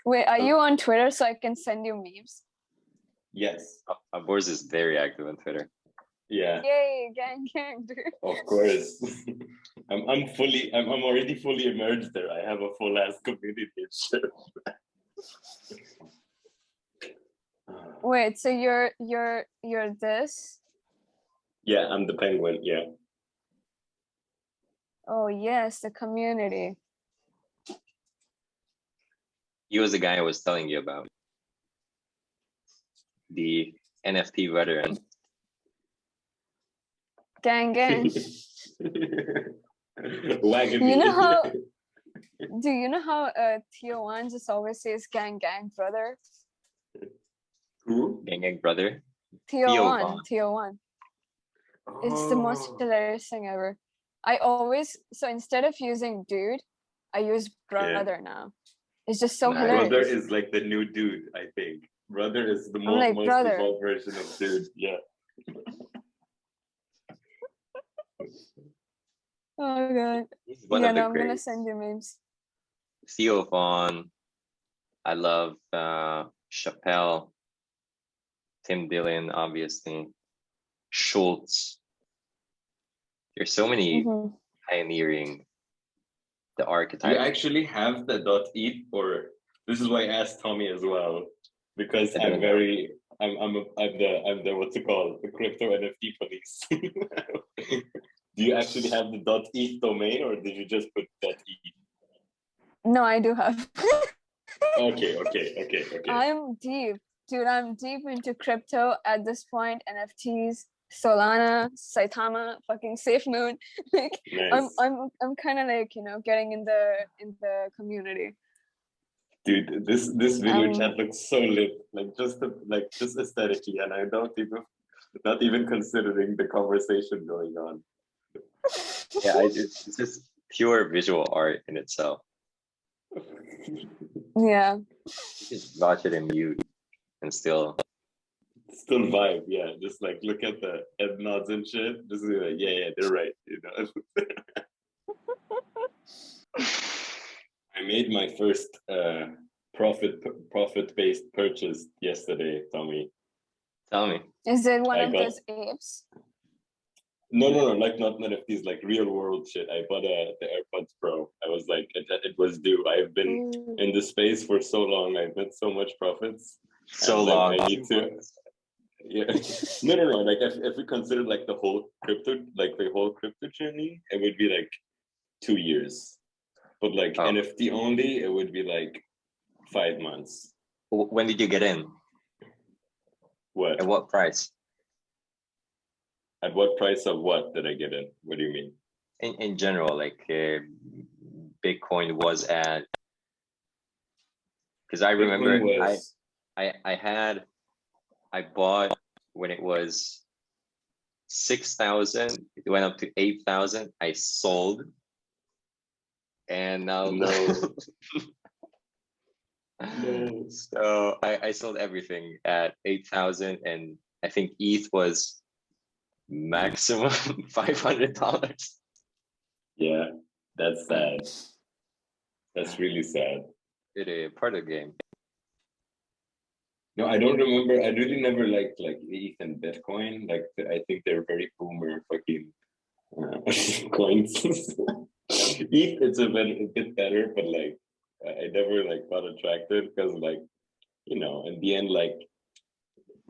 Wait, are you on Twitter so I can send you memes? Yes. Alborz is very active on Twitter. Yeah. Yay, gang, dude. Of course. I'm already fully immersed there. I have a full ass community and shit. Wait, so you're this? Yeah, I'm the penguin, yeah. Oh yes, the community. He was the guy I was telling you about. The NFT veteran. Gang. Wagon. You know how? Do you know how Theo1 just always says gang, brother? Who? Gang, brother. Theo1. It's the most Oh. hilarious thing ever. So instead of using dude, I use brother now. It's just so hilarious. Brother is like the new dude, I think. Brother is the most brother. evolved version of dude. Yeah. Oh god. I'm gonna send you memes. Theo Vaughn. I love Chappelle. Tim Dillon, obviously. Schultz. There's so many pioneering the archetype. Do you actually have the .eth, or this is why I asked Tomi as well, because I'm the what's it called, the crypto NFT police. Do you actually have the .eth domain, or did you just put .eth? No, I do have. Okay. I'm deep, dude. I'm deep into crypto at this point. NFTs, Solana, Saitama, fucking SafeMoon. Like nice. I'm kind of like getting in the community. Dude, this video chat looks so lit. Like just aesthetically, and I not even considering the conversation going on. Yeah, it's just pure visual art in itself. Yeah. Just watch it in mute and still vibe, yeah. Just like look at the head nods and shit. Just be like, yeah, they're right. I made my first profit-based purchase yesterday, Tomi. Tell me. Is it one of those apes? No, like not NFTs, like real world shit. I bought the AirPods Pro. I was like, it was due. I've been in the space for so long. I've made so much profits. So long. I need to. Yeah. No. Like if we consider like the whole crypto journey, it would be like 2 years. But like NFT only, it would be like 5 months. When did you get in? What? At what price? At what price of what did I get in? What do you mean? In general, like Bitcoin was at Because I remember was I bought when it was 6,000, it went up to 8,000. I sold, and now no. So I sold everything at 8,000, and I think ETH was maximum $500. Yeah, that's sad. That's really sad. It is part of the game. No, I don't remember. I really never liked like ETH and Bitcoin. Like I think they're very boomer fucking coins. ETH is a bit better, but like I never like got attracted because like in the end like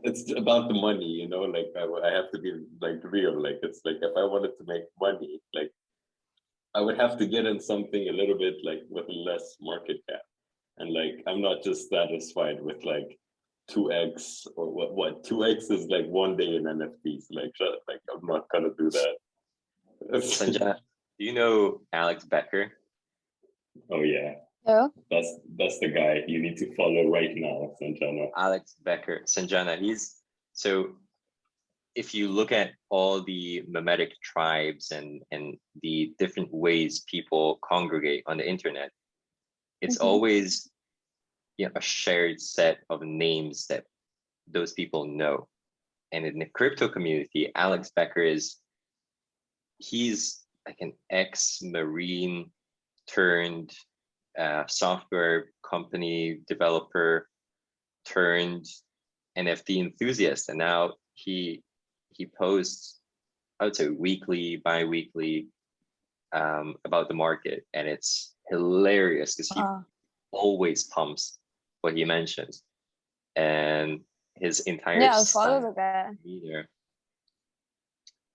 it's about the money. Like I have to be like real. Like it's like if I wanted to make money, like I would have to get in something a little bit like with less market cap, and like I'm not just satisfied with like 2x or what 2x is like one day in NFTs. Like I'm not gonna do that. Sanjana, do you know Alex Becker? Oh yeah. Yeah. That's the guy you need to follow right now, Sanjana. Alex Becker, Sanjana, so if you look at all the mimetic tribes and the different ways people congregate on the internet, it's always a shared set of names that those people know. And in the crypto community, Alex Becker he's like an ex-Marine turned software company developer turned NFT enthusiast, and now he posts, I would say weekly, bi-weekly, about the market, and it's hilarious because he always pumps what he mentions, and his entire I'll follow the guy.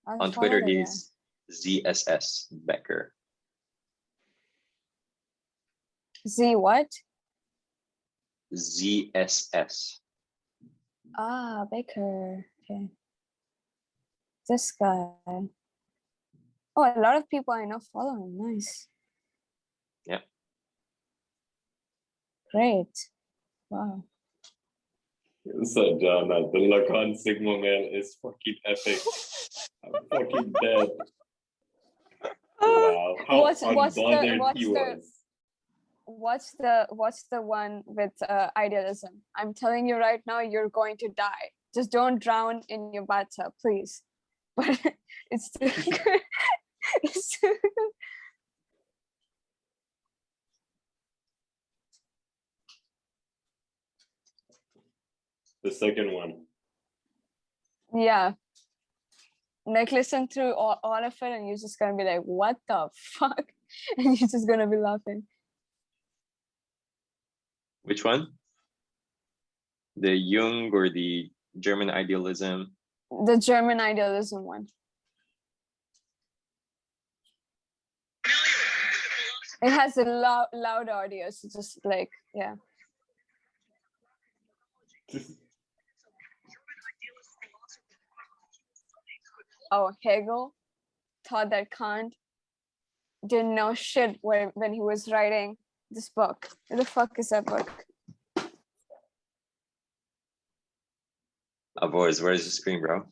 On Twitter, he's ZSS Becker. Z what? ZSS. Ah, Baker. Okay. This guy. Oh, a lot of people I know follow him. Nice. Yeah. Great. Wow. So John, the Lacan Sigma male is fucking epic. I'm fucking dead. Wow. How unbothered he was. What's the one with idealism? I'm telling you right now, you're going to die. Just don't drown in your bathtub, please. But it's too good. It's too good. The second one. Yeah. Like listen through all of it and you're just gonna be like, what the fuck? And you're just gonna be laughing. Which one? The Jung or the German idealism? The German idealism one. It has a loud audio, so just like, yeah. Oh, Hegel thought that Kant didn't know shit when he was writing this book. What the fuck is that book? Alborz, where's the screen, bro?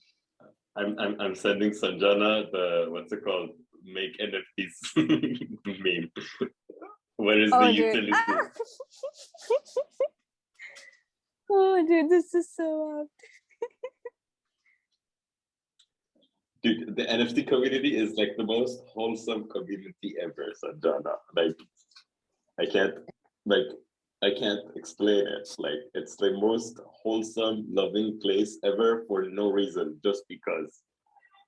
I'm sending Sanjana the what's it called? Make NFTs meme. Where is the utility? Oh, dude, this is so apt. Dude, the NFT community is like the most wholesome community ever, Sanjana. Like, I can't explain it. Like, it's the most wholesome, loving place ever for no reason, just because.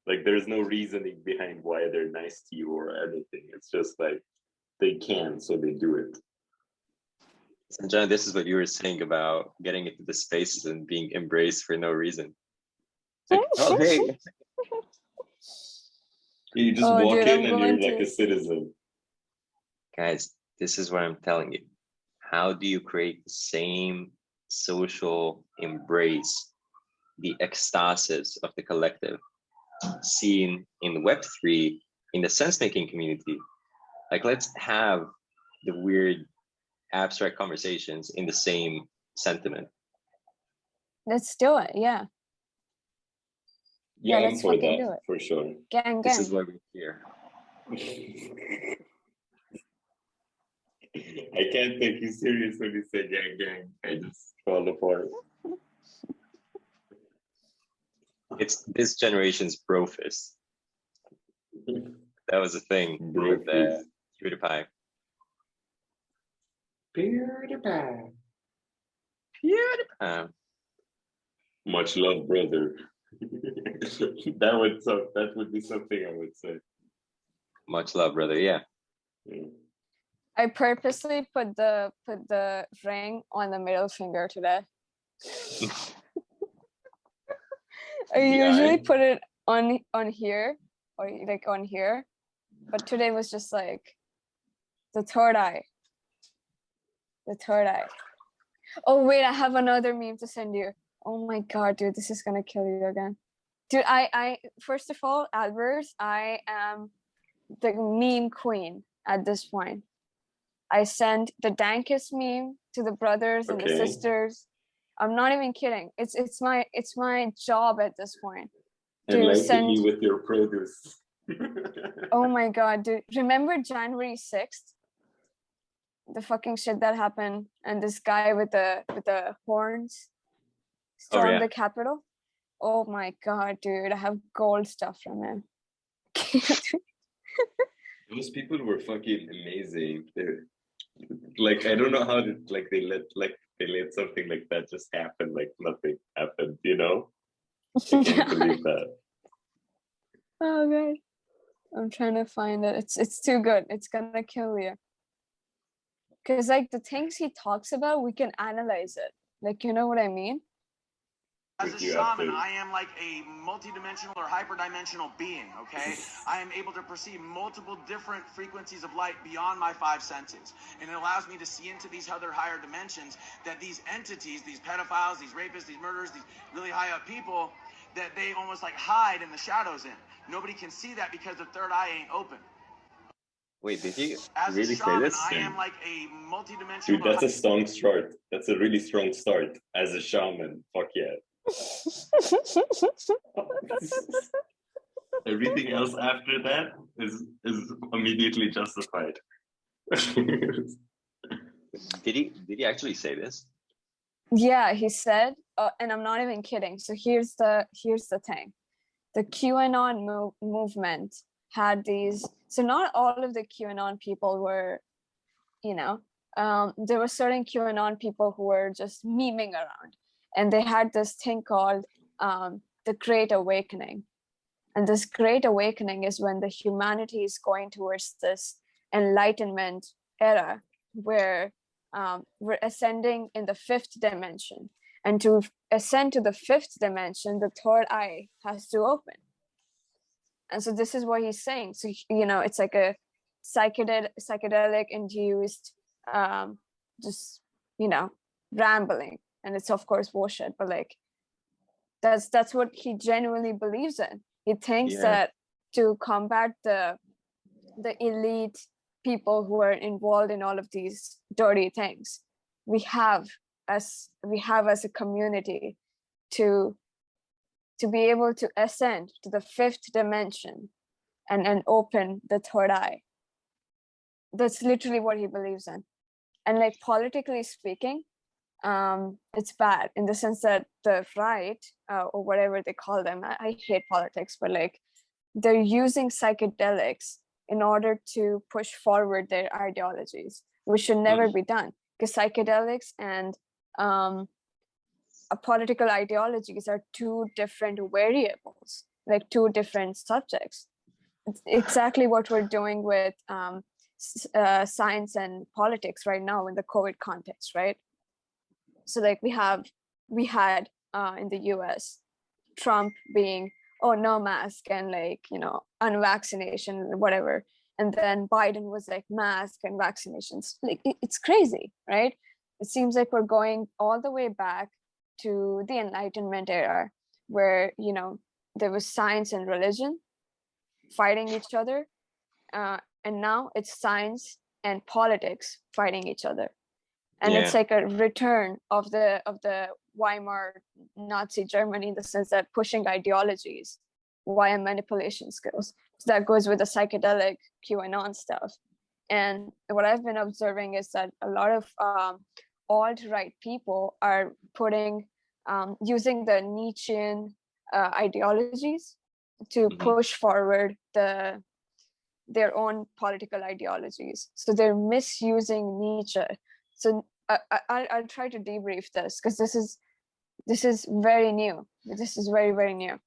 Like, there's no reasoning behind why they're nice to you or anything. It's just like they can, so they do it. Sanjana, this is what you were saying about getting into the spaces and being embraced for no reason. Like, oh, hey. You just walk in and you're like a citizen. Guys, this is what I'm telling you. How do you create the same social embrace, the ecstasis of the collective seen in Web3 in the sense-making community? Like, let's have the weird abstract conversations in the same sentiment. Let's do it. Yeah. Yeah, I'm let's for fucking that, do it. for sure. Gang, This gang. is why we're here. I can't take you serious when you say gang, gang. I just fall apart. It's this generation's brofist. That was a thing with PewDiePie. PewDiePie. PewDiePie. Much love, brother. That would be something I would say. Much love, brother. Yeah. I purposely put the ring on the middle finger today. I usually put it on here, or like on here, but today was just like the third eye. The third eye. Oh wait, I have another meme to send you. Oh my god, dude, this is gonna kill you again. Dude, I first of all, Alborz, I am the meme queen at this point. I sent the dankest meme to the brothers and the sisters. I'm not even kidding. It's my job at this point. Enlighten me with your produce. Oh my god, dude. Remember January 6th? The fucking shit that happened, and this guy with the horns stormed the Capitol. Oh my god, dude. I have gold stuff from him. Those people were fucking amazing. They're, like, I don't know how they let something like that just happen, like nothing happened, you know? I can't believe that. Oh god. I'm trying to find it. It's too good. It's gonna kill you. Because like the things he talks about, we can analyze it. Like, you know what I mean? As a shaman, I am like a multidimensional or hyperdimensional being, okay? I am able to perceive multiple different frequencies of light beyond my five senses. And it allows me to see into these other higher dimensions that these entities, these pedophiles, these rapists, these murderers, these really high up people, that they almost like hide in the shadows in. Nobody can see that because the third eye ain't open. Wait, did you As really a shaman, say this? I am like a multidimensional... Dude, that's a strong start. That's a really strong start. As a shaman, fuck yeah. Everything else after that is immediately justified. Did he actually say this? Yeah, he said, and I'm not even kidding. So here's the thing. The QAnon movement had these. So not all of the QAnon people were, you know, there were certain QAnon people who were just memeing around, and they had this thing called the Great Awakening. And this Great Awakening is when the humanity is going towards this enlightenment era where we're ascending in the fifth dimension. And to ascend to the fifth dimension, the third eye has to open. And so this is what he's saying. So, you know, it's like a psychedelic induced, just, you know, rambling. And it's of course bullshit, but like, that's what he genuinely believes in. He thinks that to combat the elite people who are involved in all of these dirty things, we have as a community to be able to ascend to the fifth dimension and open the third eye. That's literally what he believes in. And like politically speaking, it's bad in the sense that the right or whatever they call them, I hate politics, but like they're using psychedelics in order to push forward their ideologies, which should never be done, because psychedelics and political ideologies are two different variables, like two different subjects. It's exactly what we're doing with science and politics right now in the COVID context, right? So like we had in the US, Trump being, oh, no mask and like, you know, unvaccination and whatever. And then Biden was like mask and vaccinations. Like it's crazy, right? It seems like we're going all the way back to the Enlightenment era where, you know, there was science and religion fighting each other. And now it's science and politics fighting each other. and it's like a return of the Weimar Nazi Germany, in the sense that pushing ideologies via manipulation skills. So that goes with the psychedelic QAnon stuff. And what I've been observing is that a lot of alt-right people are using the Nietzschean ideologies to push forward their own political ideologies. So they're misusing Nietzsche. So I'll try to debrief this, because this is very new. This is very, very new.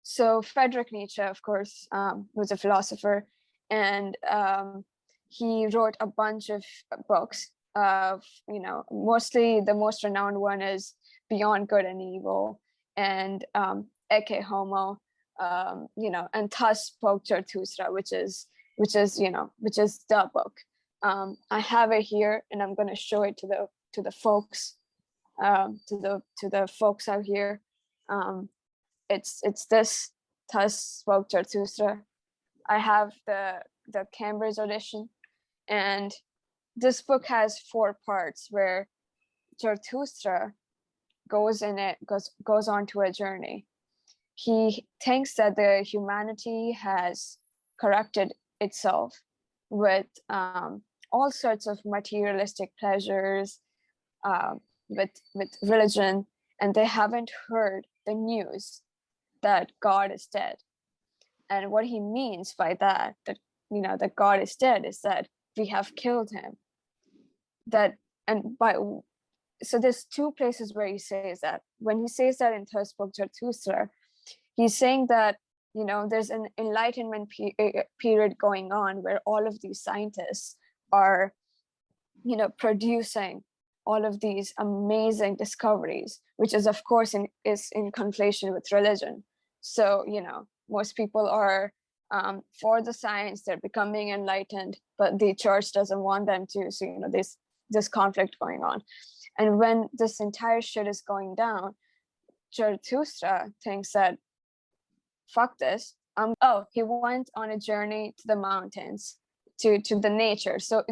So Friedrich Nietzsche, of course, was a philosopher, and he wrote a bunch of books. Mostly the most renowned one is Beyond Good and Evil, and Ecce Homo, and Thus Spoke Zarathustra, which is the book. I have it here, and I'm going to show it to the folks, to the folks out here. It's this Thus Spoke Zarathustra. I have the Cambridge edition, and this book has 4 parts where Zarathustra goes on to a journey. He thinks that the humanity has corrupted itself with all sorts of materialistic pleasures, with religion, and they haven't heard the news that God is dead. And what he means by that that God is dead, is that we have killed him. So there's 2 places where he says that. When he says that in Thus Spoke Zarathustra, he's saying that there's an enlightenment period going on where all of these scientists are producing all of these amazing discoveries, which is of course is in conflation with religion. So most people are for the science, they're becoming enlightened, but the church doesn't want them to. So there's this conflict going on. And when this entire shit is going down, Zarathustra thinks that fuck this. He went on a journey to the mountains, to the nature. So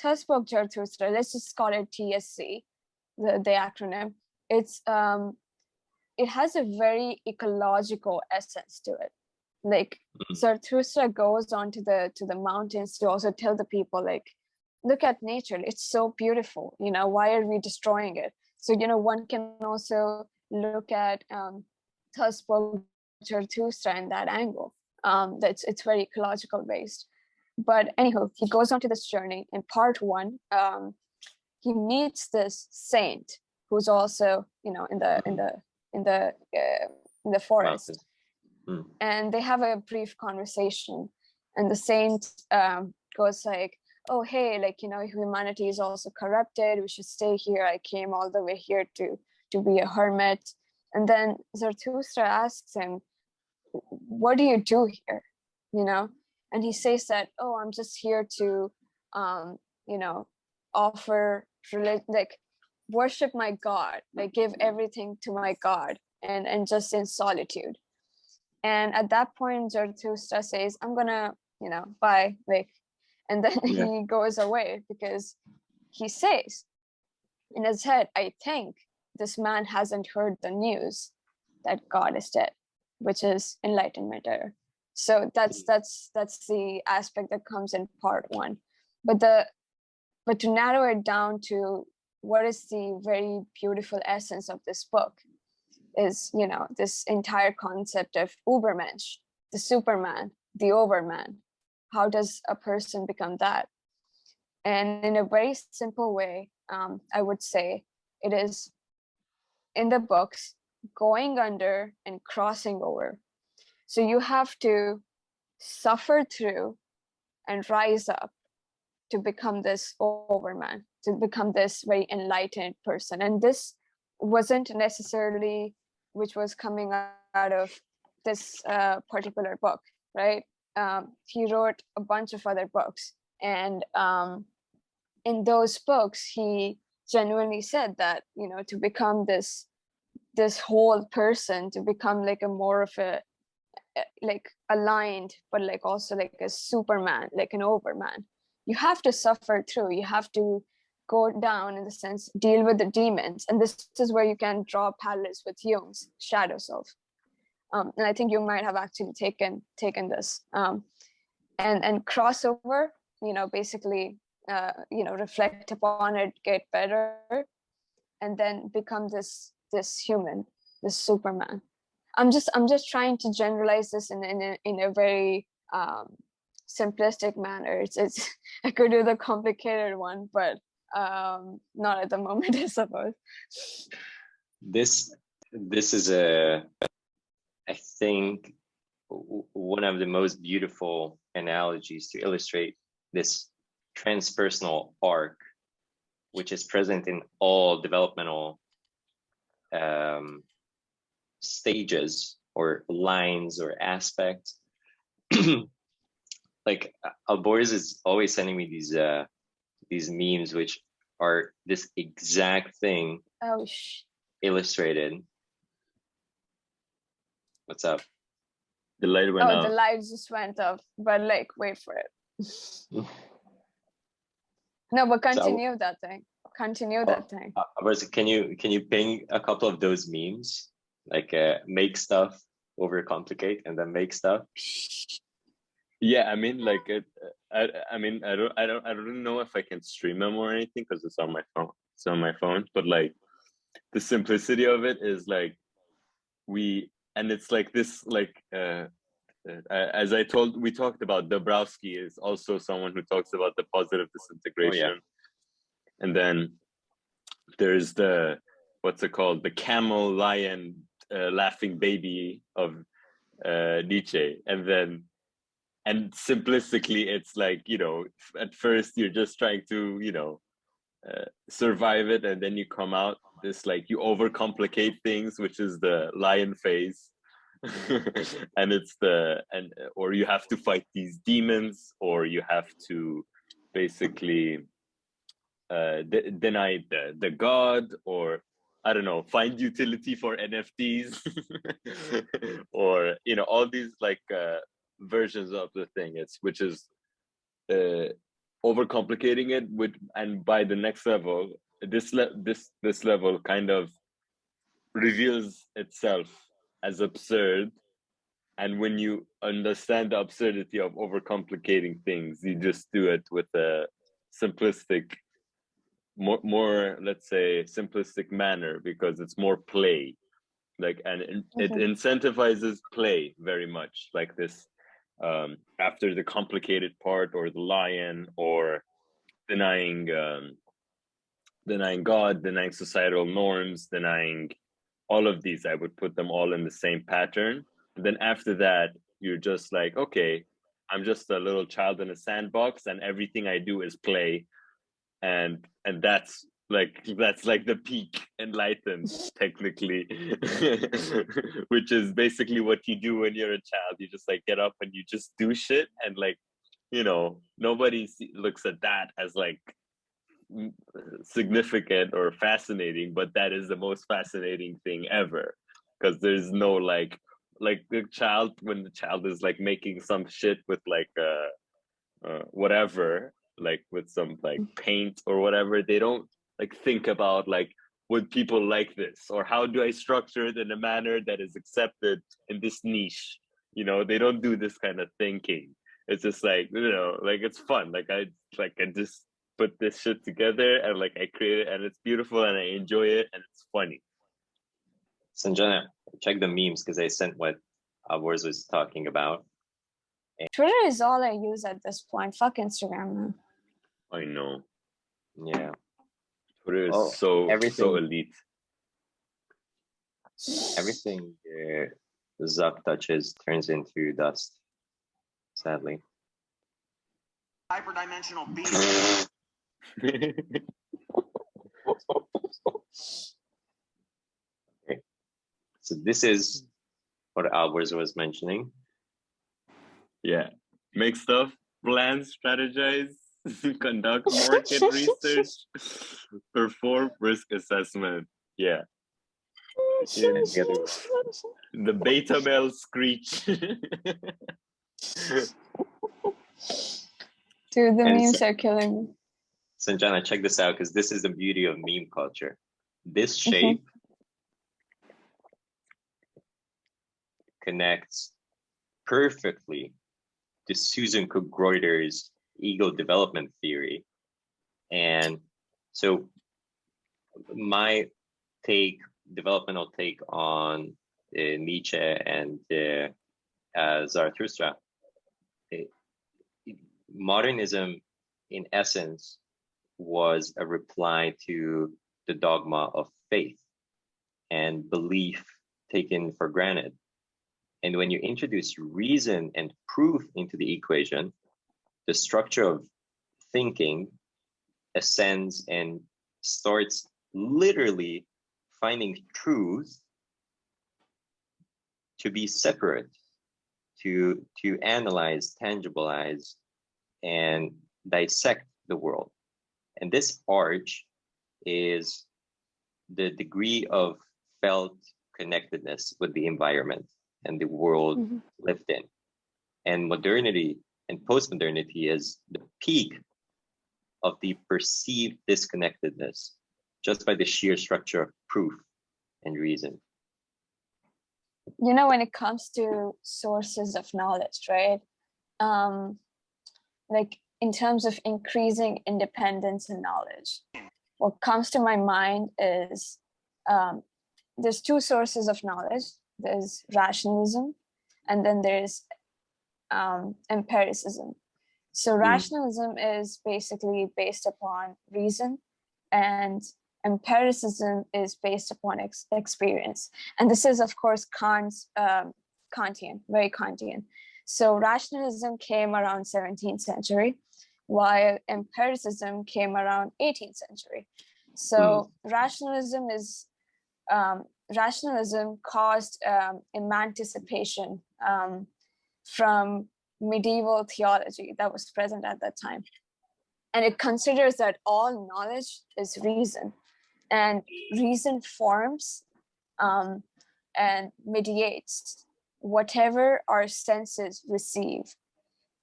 Thus Spoke Zarathustra, let's just call it TSC, the acronym. It has a very ecological essence to it. Like Zarathustra goes on to the mountains to also tell the people, like, look at nature, it's so beautiful, why are we destroying it? So one can also look at Thus Spoke Zarathustra in that angle. It's very ecological based. But anyhow, he goes on to this journey. In part 1, he meets this saint who's also in the forest. And they have a brief conversation, and the saint goes like, oh hey, like humanity is also corrupted, we should stay here, I came all the way here to be a hermit. And then Zarathustra asks him, what do you do here? And he says that, oh, I'm just here to offer like worship my God, like give everything to my God, and just in solitude. And at that point Zarathustra says, I'm gonna bye, like, and then he goes away, because he says in his head, I think this man hasn't heard the news that God is dead, which is enlightenment error. So that's the aspect that comes in part 1. But to narrow it down to what is the very beautiful essence of this book is this entire concept of Ubermensch, the Superman, the Overman. How does a person become that? And in a very simple way, I would say it is in the books going under and crossing over. So you have to suffer through and rise up to become this overman, to become this very enlightened person. And this wasn't necessarily which was coming out of this particular book, right? He wrote a bunch of other books, and in those books he genuinely said that to become this whole person, to become like a more of a like aligned, but like also like a Superman, like an overman, you have to suffer through, you have to go down in the sense, deal with the demons. And this is where you can draw parallels with Jung's shadow self. And I think you might have actually taken this and crossover, basically, reflect upon it, get better, and then become this human, this Superman. I'm just trying to generalize this in a very simplistic manner. It's I could do the complicated one, but not at the moment, I suppose. This is I think one of the most beautiful analogies to illustrate this transpersonal arc, which is present in all developmental stages or lines or aspects. Like Alborz is always sending me these memes, which are this exact thing illustrated. What's up? The light went out. The light just went off, but like, wait for it. No, but continue that thing. Continue that thing. Can you ping a couple of those memes? Like make stuff, overcomplicate, and then make stuff. Yeah, I mean, like I don't know if I can stream them or anything because it's on my phone. It's on my phone, but like the simplicity of it is like it's like this, like as we talked about, Dabrowski is also someone who talks about the positive disintegration. Oh, yeah. And then there's what's it called? The camel, lion, laughing baby of Nietzsche. And simplistically, it's like, at first you're just trying to, survive it. And then you come out this, like, you overcomplicate things, which is the lion phase. And or you have to fight these demons, or you have to basically deny the god, or I don't know, find utility for NFTs, or all these like versions of the thing. Which is overcomplicating it and by the next level, this level kind of reveals itself as absurd. And when you understand the absurdity of overcomplicating things, you just do it with a simplistic, more let's say simplistic manner, because it's more play, like, and it incentivizes play very much, like this after the complicated part, or the lion, or denying God, denying societal norms, denying all of these. I would put them all in the same pattern. And then after that, you're just like, okay, I'm just a little child in a sandbox, and everything I do is play. And that's like the peak enlightened, technically, which is basically what you do when you're a child. You just like get up and you just do shit, and like, nobody looks at that as like significant or fascinating, but that is the most fascinating thing ever, because there's no like the child, when the child is like making some shit with like whatever, like with some like paint or whatever, they don't like think about like, would people like this, or how do I structure it in a manner that is accepted in this niche? They don't do this kind of thinking. It's just like, like, it's fun. Like I just put this shit together, and like I create it, and it's beautiful, and I enjoy it, and it's funny. Sanjana, check the memes, because I sent what Alborz was talking about. Twitter is all I use at this point. Fuck Instagram, man. I know. Yeah. Twitter is so elite. Everything Zuck touches turns into dust, sadly. Hyperdimensional being. Okay. So this is what Alborz was mentioning. Yeah. Make stuff, plan, strategize, conduct market research, perform risk assessment. Yeah. The beta male screech. Dude, the memes are killing me. Sanjana, check this out, because this is the beauty of meme culture. This shape connects perfectly to Susan Cook-Greuter's ego development theory. And so my developmental take on Nietzsche and Zarathustra, modernism in essence was a reply to the dogma of faith and belief taken for granted. And when you introduce reason and proof into the equation, the structure of thinking ascends and starts literally finding truth to be separate, to analyze, tangibilize, and dissect the world. And this arch is the degree of felt connectedness with the environment and the world lived in. And modernity and postmodernity is the peak of the perceived disconnectedness just by the sheer structure of proof and reason. You know, when it comes to sources of knowledge, right? Like in terms of increasing independence and knowledge, what comes to my mind is there's two sources of knowledge. There's rationalism, and then there's empiricism. So rationalism is basically based upon reason, and empiricism is based upon experience. And this is, of course, Kantian, very Kantian. So rationalism came around 17th century, while empiricism came around 18th century. So rationalism caused emancipation from medieval theology that was present at that time. And it considers that all knowledge is reason, and reason forms and mediates whatever our senses receive.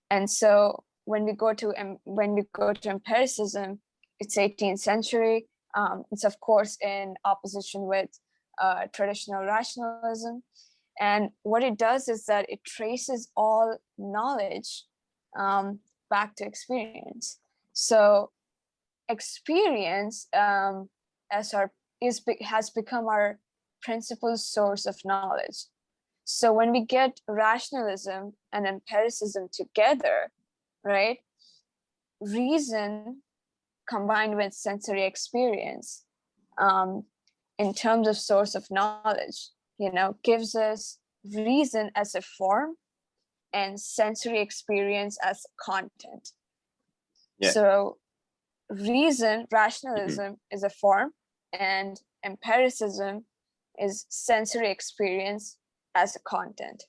And so when we go to empiricism, it's 18th century. It's of course in opposition with traditional rationalism. And what it does is that it traces all knowledge back to experience. So experience has become our principal source of knowledge. So when we get rationalism and empiricism together, right, reason combined with sensory experience in terms of source of knowledge, you know, gives us reason as a form and sensory experience as content. Yeah. So rationalism is a form, and empiricism is sensory experience as a content.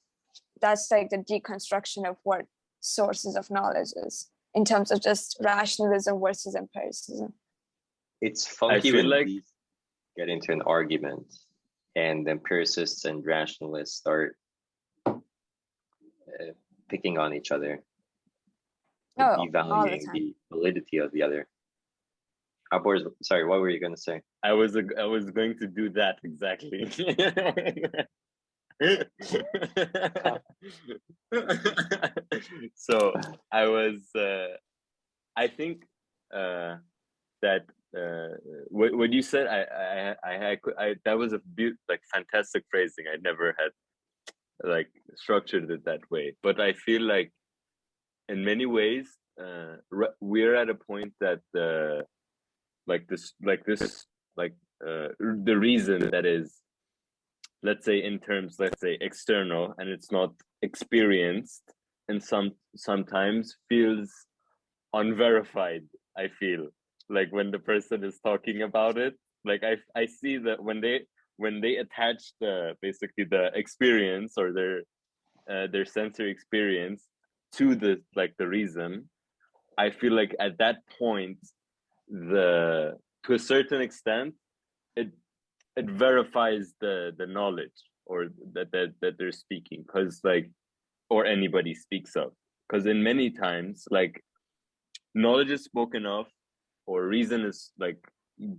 That's like the deconstruction of what sources of knowledge is in terms of just rationalism versus empiricism. It's funky when we get into an argument and the empiricists and rationalists start picking on each other, devaluing the validity of the other. Alborz, sorry, what were you going to say? I was going to do that exactly. So I think that what you said, I that was a fantastic phrasing. I never had structured it that way, but I feel like in many ways we're at a point that the reason that is, let's say in terms, let's say external, and it's not experienced, and sometimes feels unverified. I feel like when the person is talking about it, like I see that when they attach basically the experience or their sensory experience to the reason, I feel like at that point, to a certain extent, it verifies the knowledge or that they're speaking, because or anybody speaks of, because in many times knowledge is spoken of or reason is like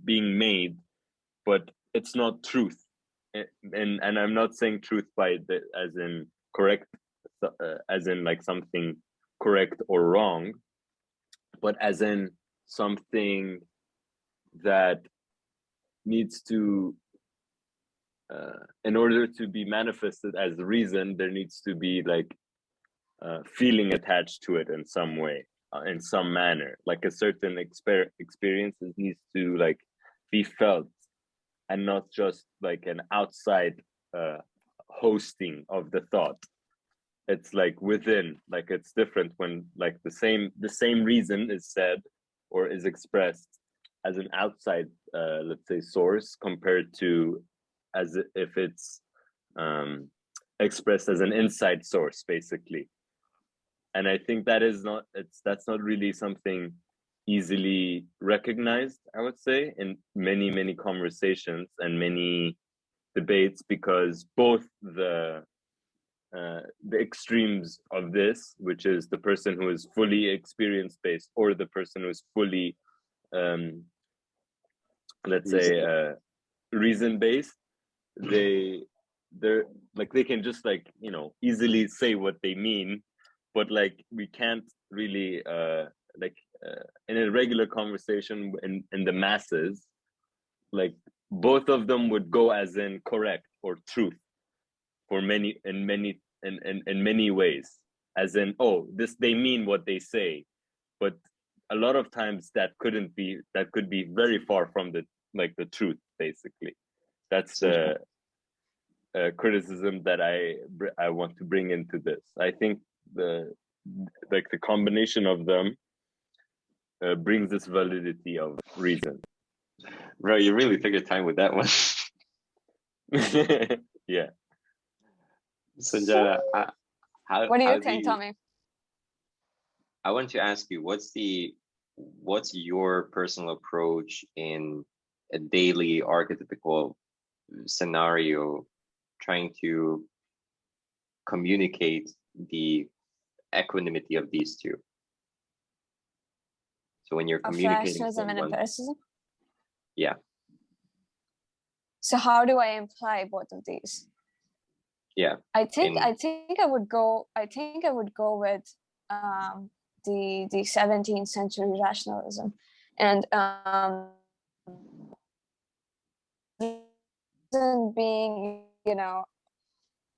being made, but it's not truth. And I'm not saying truth by the, as in correct, as in like something correct or wrong, but as in something that needs to, in order to be manifested as reason, there needs to be like feeling attached to it in some way, in some manner, like a certain experiences needs to like be felt, and not just like an outside hosting of the thought. It's like within, like it's different when like the same reason is said or is expressed as an outside let's say source, compared to as if it's expressed as an inside source, basically. And I think that is not, that's not really something easily recognized, I would say, in many conversations and many debates, because both the extremes of this, which is the person who is fully experience based or the person who is fully let's say reason based, they're like, they can just like, you know, easily say what they mean, but like we can't really in a regular conversation in the masses, like both of them would go as in correct or truth for in many ways, as in, oh, this, they mean what they say. But a lot of times that could be very far from the truth, basically. That's the criticism that I want to bring into this. I think the combination of them brings this validity of reason. Bro, you really took your time with that one. Yeah. So, what do you think, Tomi? I want to ask you, what's your personal approach in a daily archetypical scenario, trying to communicate the equanimity of these two? So when you're communicating Rationalism and empiricism? Yeah. So how do I imply both of these? Yeah. I think I would go with the 17th century rationalism, and being, you know,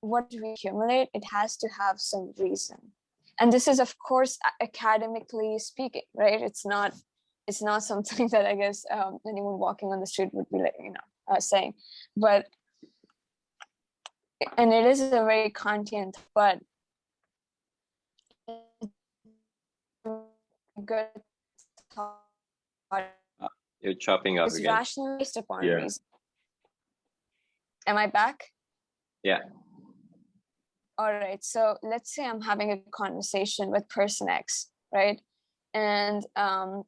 what we accumulate, it has to have some reason. And this is, of course, academically speaking, right? It's not something that I guess anyone walking on the street would be like, you know, saying. But, and it is a very Kantian, but good thought. You're chopping up It's again. rational based upon reason. Am I back? Yeah. All right. So let's say I'm having a conversation with person X, right? And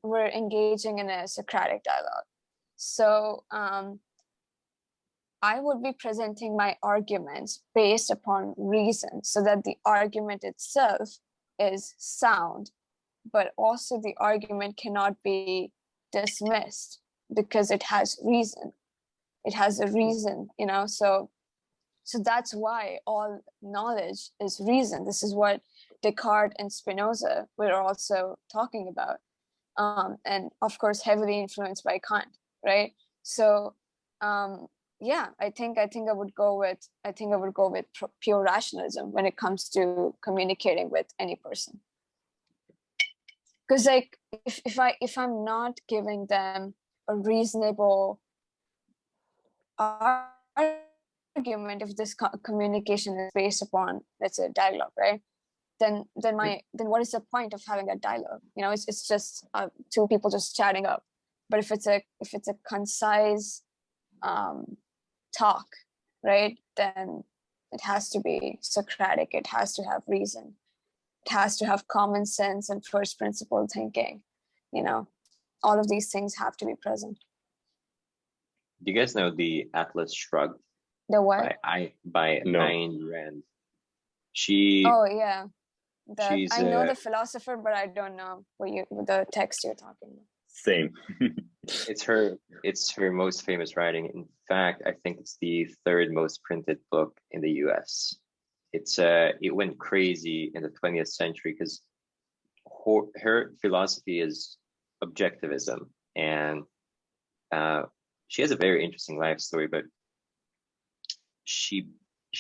we're engaging in a Socratic dialogue. So I would be presenting my arguments based upon reason, so that the argument itself is sound, but also the argument cannot be dismissed because it has reason. It has a reason, you know, so that's why all knowledge is reason. This is what Descartes and Spinoza were also talking about, and of course heavily influenced by Kant, right? So yeah, I think I would go with pure rationalism when it comes to communicating with any person. Because like if I'm not giving them a reasonable argument, if this communication is based upon, let's say, dialogue, right? Then what is the point of having that dialogue? You know, it's just two people just chatting up. But if it's a concise talk, right, then it has to be Socratic. It has to have reason. It has to have common sense and first principle thinking. You know, all of these things have to be present. Do you guys know the Atlas Shrugged? The what? By No. Ayn Rand. Oh yeah. She's I know the philosopher, but I don't know the text you're talking about. Same. It's her most famous writing. In fact, I think it's the third most printed book in the US. It went crazy in the 20th century because her philosophy is objectivism, and she has a very interesting life story, but she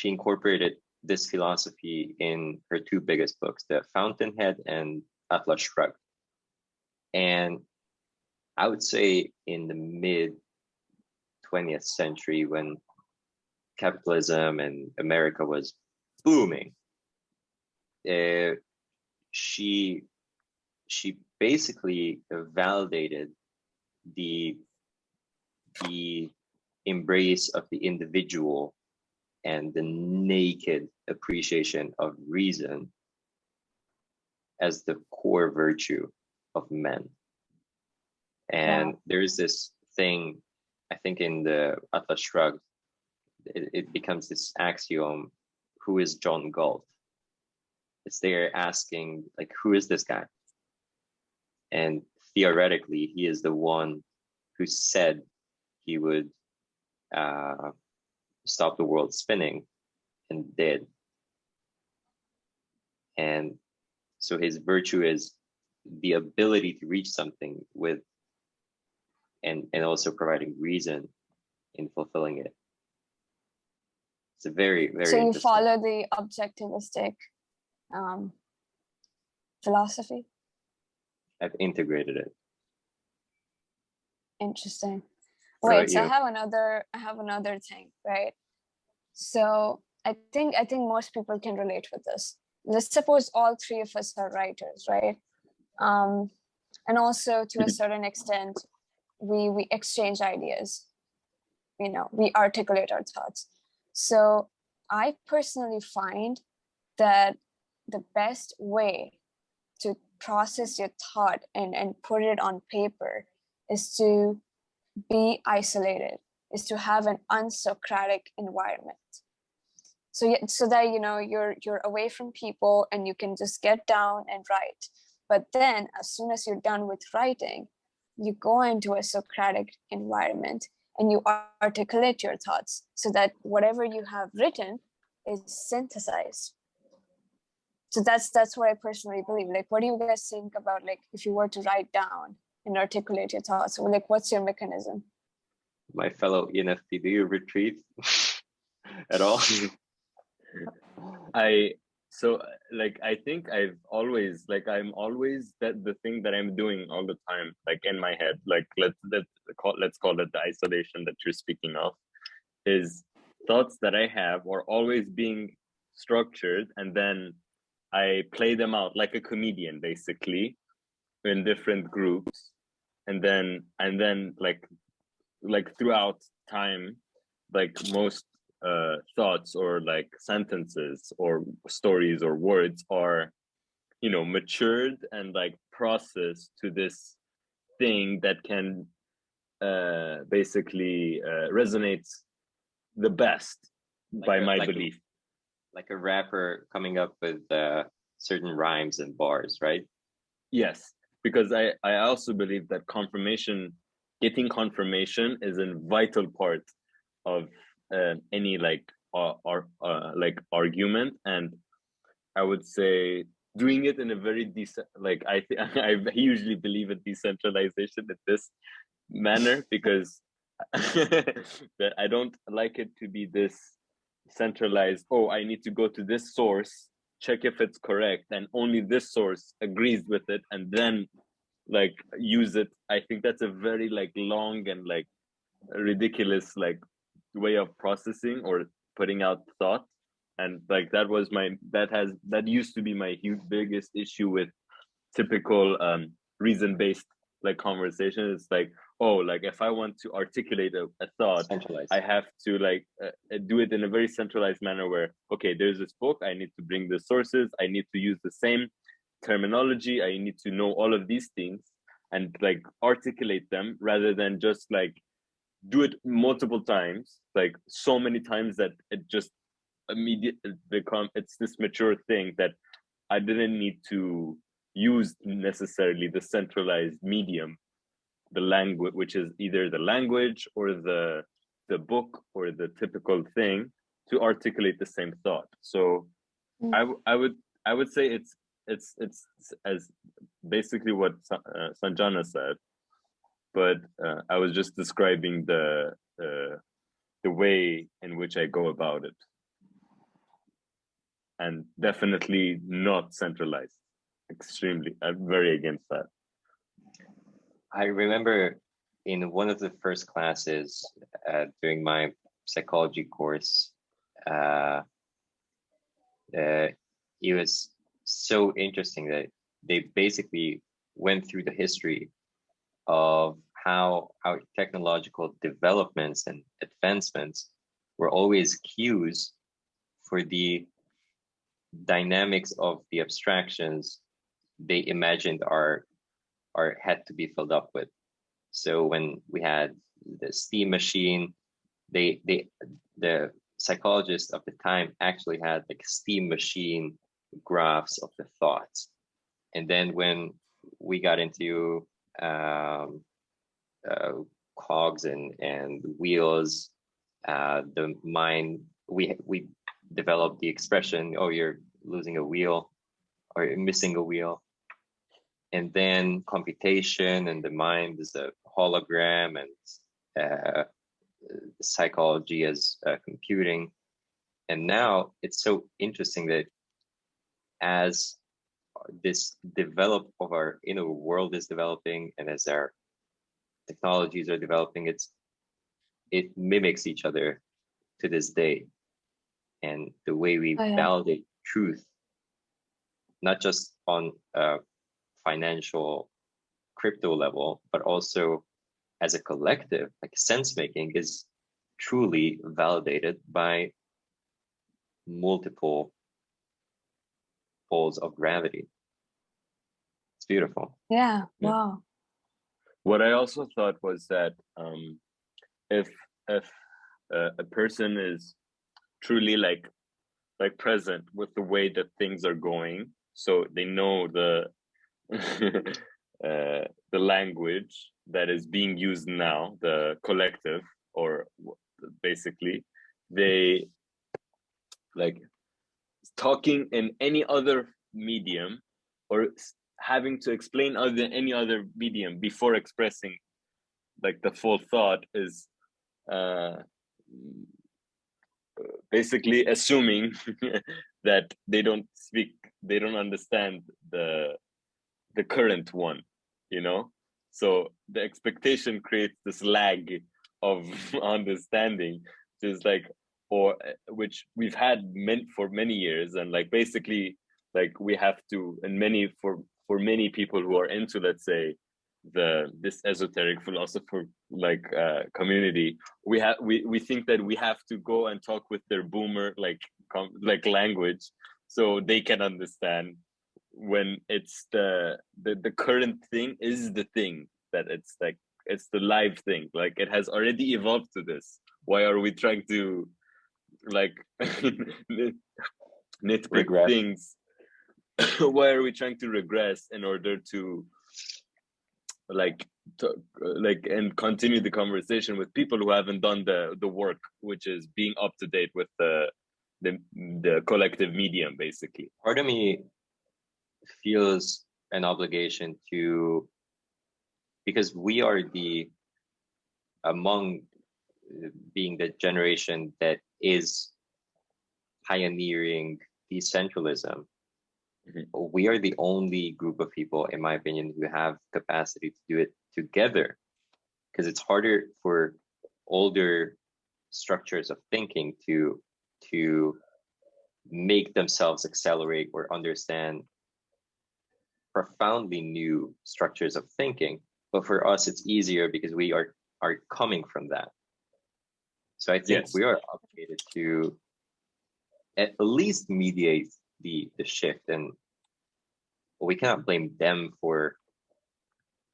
incorporated this philosophy in her two biggest books, The Fountainhead and Atlas Shrugged. And I would say in the mid 20th century, when capitalism and America was booming, she basically validated the embrace of the individual and the naked appreciation of reason as the core virtue of men. And there's this thing, I think in the Atlas Shrugged, it becomes this axiom: who is John Galt? It's they're asking, like, who is this guy? And theoretically, he is the one who said he would stop the world spinning, and did. And so his virtue is the ability to reach something with, and also providing reason in fulfilling it. It's a very, very So you interesting. follow the objectivistic philosophy? I've integrated it. Interesting. What about Wait, so you? I have another thing, right? So I think most people can relate with this. Let's suppose all three of us are writers, right? And also to a certain extent, we exchange ideas, you know, we articulate our thoughts. So I personally find that the best way to process your thought and put it on paper is to be isolated, is to have an unsocratic environment. So that, you know, you're away from people and you can just get down and write. But then as soon as you're done with writing, you go into a Socratic environment and you articulate your thoughts so that whatever you have written is synthesized. So that's what I personally believe. Like, what do you guys think about, like, if you were to write down and articulate your thoughts, or like, what's your mechanism? My fellow ENFP, do you retreat at all? I think I've always, like, I'm always that the thing that I'm doing all the time, like in my head, like let's call it the isolation that you're speaking of, is thoughts that I have are always being structured, and then I play them out like a comedian, basically, in different groups, and then like throughout time, like most thoughts or like sentences or stories or words are, you know, matured and like processed to this thing that can basically resonates the best by my belief. Like a rapper coming up with certain rhymes and bars, right? Yes, because I also believe that getting confirmation is a vital part of any like argument, and I would say doing it in a very decent, like I usually believe in decentralization in this manner, because that I don't like it to be this centralized. Oh, I need to go to this source, check if it's correct, and only this source agrees with it, and then like use it. I think that's a very like long and like ridiculous like way of processing or putting out thought. And like that used to be my biggest issue with typical reason-based like conversation. It's like, oh, like if I want to articulate a thought, I have to like do it in a very centralized manner where, okay, there's this book, I need to bring the sources, I need to use the same terminology, I need to know all of these things and like articulate them, rather than just like do it multiple times, like so many times that it just immediately it's this mature thing that I didn't need to use necessarily the centralized medium the language, which is either the language or the book or the typical thing, to articulate the same thought. So I would say it's as basically what Sanjana said, but I was just describing the way in which I go about it, and definitely not centralized. Extremely, I'm very against that. I remember in one of the first classes during my psychology course, it was so interesting that they basically went through the history of how our technological developments and advancements were always cues for the dynamics of the abstractions they imagined had to be filled up with. So when we had the steam machine, the psychologists of the time actually had like steam machine graphs of the thoughts. And then when we got into cogs and wheels, the mind, we developed the expression, oh, you're losing a wheel or you're missing a wheel. And then computation and the mind is a hologram, and psychology as computing. And now it's so interesting that as this develop of our inner world is developing, and as our technologies are developing, it mimics each other to this day. And the way we validate truth, not just on a financial crypto level, but also as a collective, like sense making is truly validated by multiple poles of gravity. It's beautiful. Yeah. Wow. What I also thought was that if a person is truly like present with the way that things are going, so they know the the language that is being used now, the collective, or basically they like talking in any other medium, or having to explain any other medium before expressing like the full thought is basically assuming that they don't understand the current one, you know? So the expectation creates this lag of understanding, just like, or which we've had for many years. And like basically like we have to, and for many people who are into, let's say, this esoteric philosopher like community, we think that we have to go and talk with their boomer like language so they can understand, when it's the current thing is the thing, that it's like it's the live thing, like it has already evolved to this. Why are we trying to like nitpick things? Why are we trying to regress in order to and continue the conversation with people who haven't done the work, which is being up to date with the collective medium, basically? Part of me feels an obligation to, because we are among being the generation that is pioneering decentralism. We are the only group of people, in my opinion, who have capacity to do it together, because it's harder for older structures of thinking to make themselves accelerate or understand profoundly new structures of thinking. But for us, it's easier because we are coming from that. So I think we are obligated to at least mediate the shift, and we cannot blame them for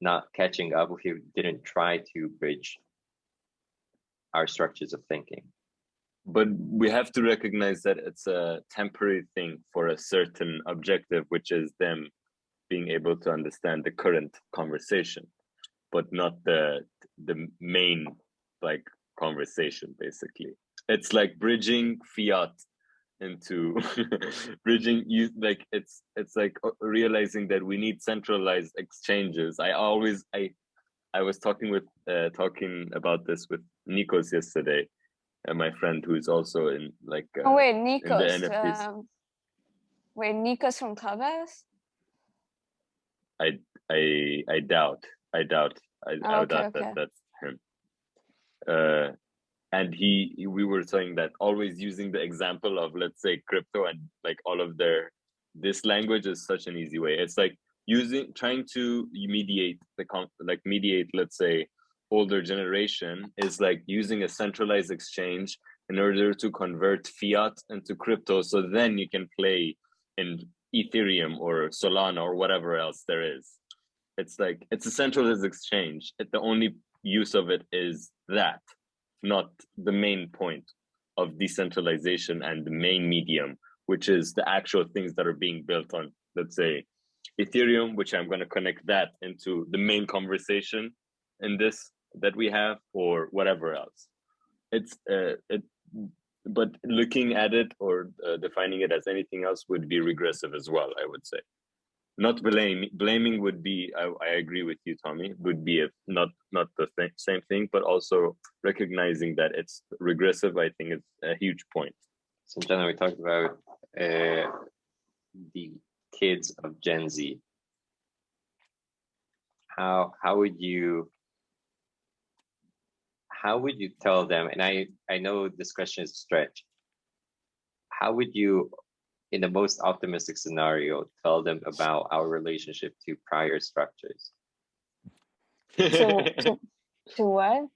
not catching up if you didn't try to bridge our structures of thinking. But we have to recognize that it's a temporary thing for a certain objective, which is them being able to understand the current conversation. but not the main like conversation. Basically, it's like bridging fiat into bridging you, like it's like realizing that we need centralized exchanges. I was talking about this with Nikos yesterday, and my friend who's also in like oh wait, in the Nikos, NFTs. wait, Nikos from Clubhouse? I doubt I doubt Okay. that that's him. And we were saying that always using the example of, let's say, crypto and like all of this language is such an easy way. It's like trying to mediate mediate, let's say, older generation is like using a centralized exchange in order to convert fiat into crypto, so then you can play in Ethereum or Solana or whatever else there is. It's like it's a centralized exchange. The only use of it is that, not the main point of decentralization and the main medium, which is the actual things that are being built on, let's say, Ethereum, which I'm going to connect that into the main conversation in this that we have, or whatever else. But looking at it or defining it as anything else would be regressive as well, I would say. Not blaming would be, I agree with you, Tommy, would be not the same thing, but also recognizing that it's regressive, I think is a huge point. So Jenna, we talked about the kids of Gen Z. How would you tell them, and I know this question is a stretch, how would you, in the most optimistic scenario, tell them about our relationship to prior structures? To what?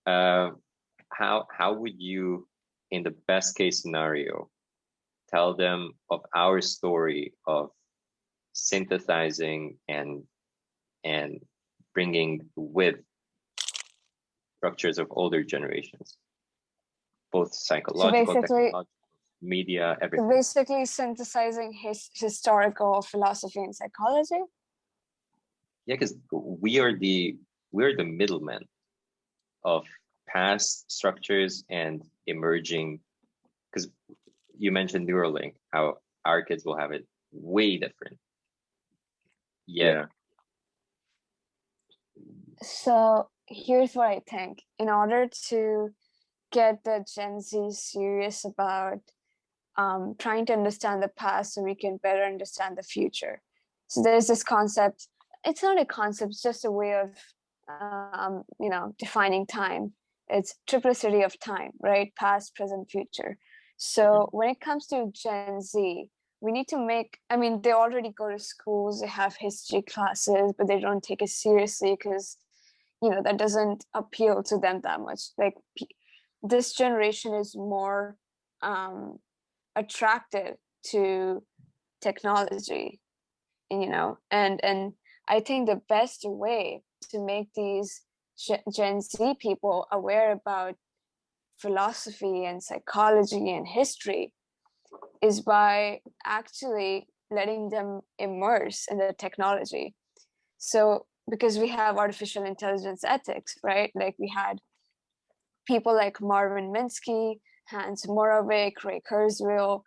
How would you, in the best case scenario, tell them of our story of synthesizing and bringing with structures of older generations, both psychological, technological, media, everything. So basically synthesizing historical philosophy and psychology? Yeah, because we are the middlemen of past structures and emerging, because you mentioned Neuralink, how our kids will have it way different. Yeah. So here's what I think. In order to get the Gen Z serious about trying to understand the past so we can better understand the future. So there's this concept. It's not a concept, it's just a way of defining time. It's triplicity of time, right? Past, present, future. So when it comes to Gen Z, we need to they already go to schools, they have history classes, but they don't take it seriously because that doesn't appeal to them that much. Like this generation is more attracted to technology, and I think the best way to make these Gen Z people aware about philosophy and psychology and history is by actually letting them immerse in the technology. So because we have artificial intelligence ethics, right? Like we had people like Marvin Minsky, Hans Moravec, Ray Kurzweil,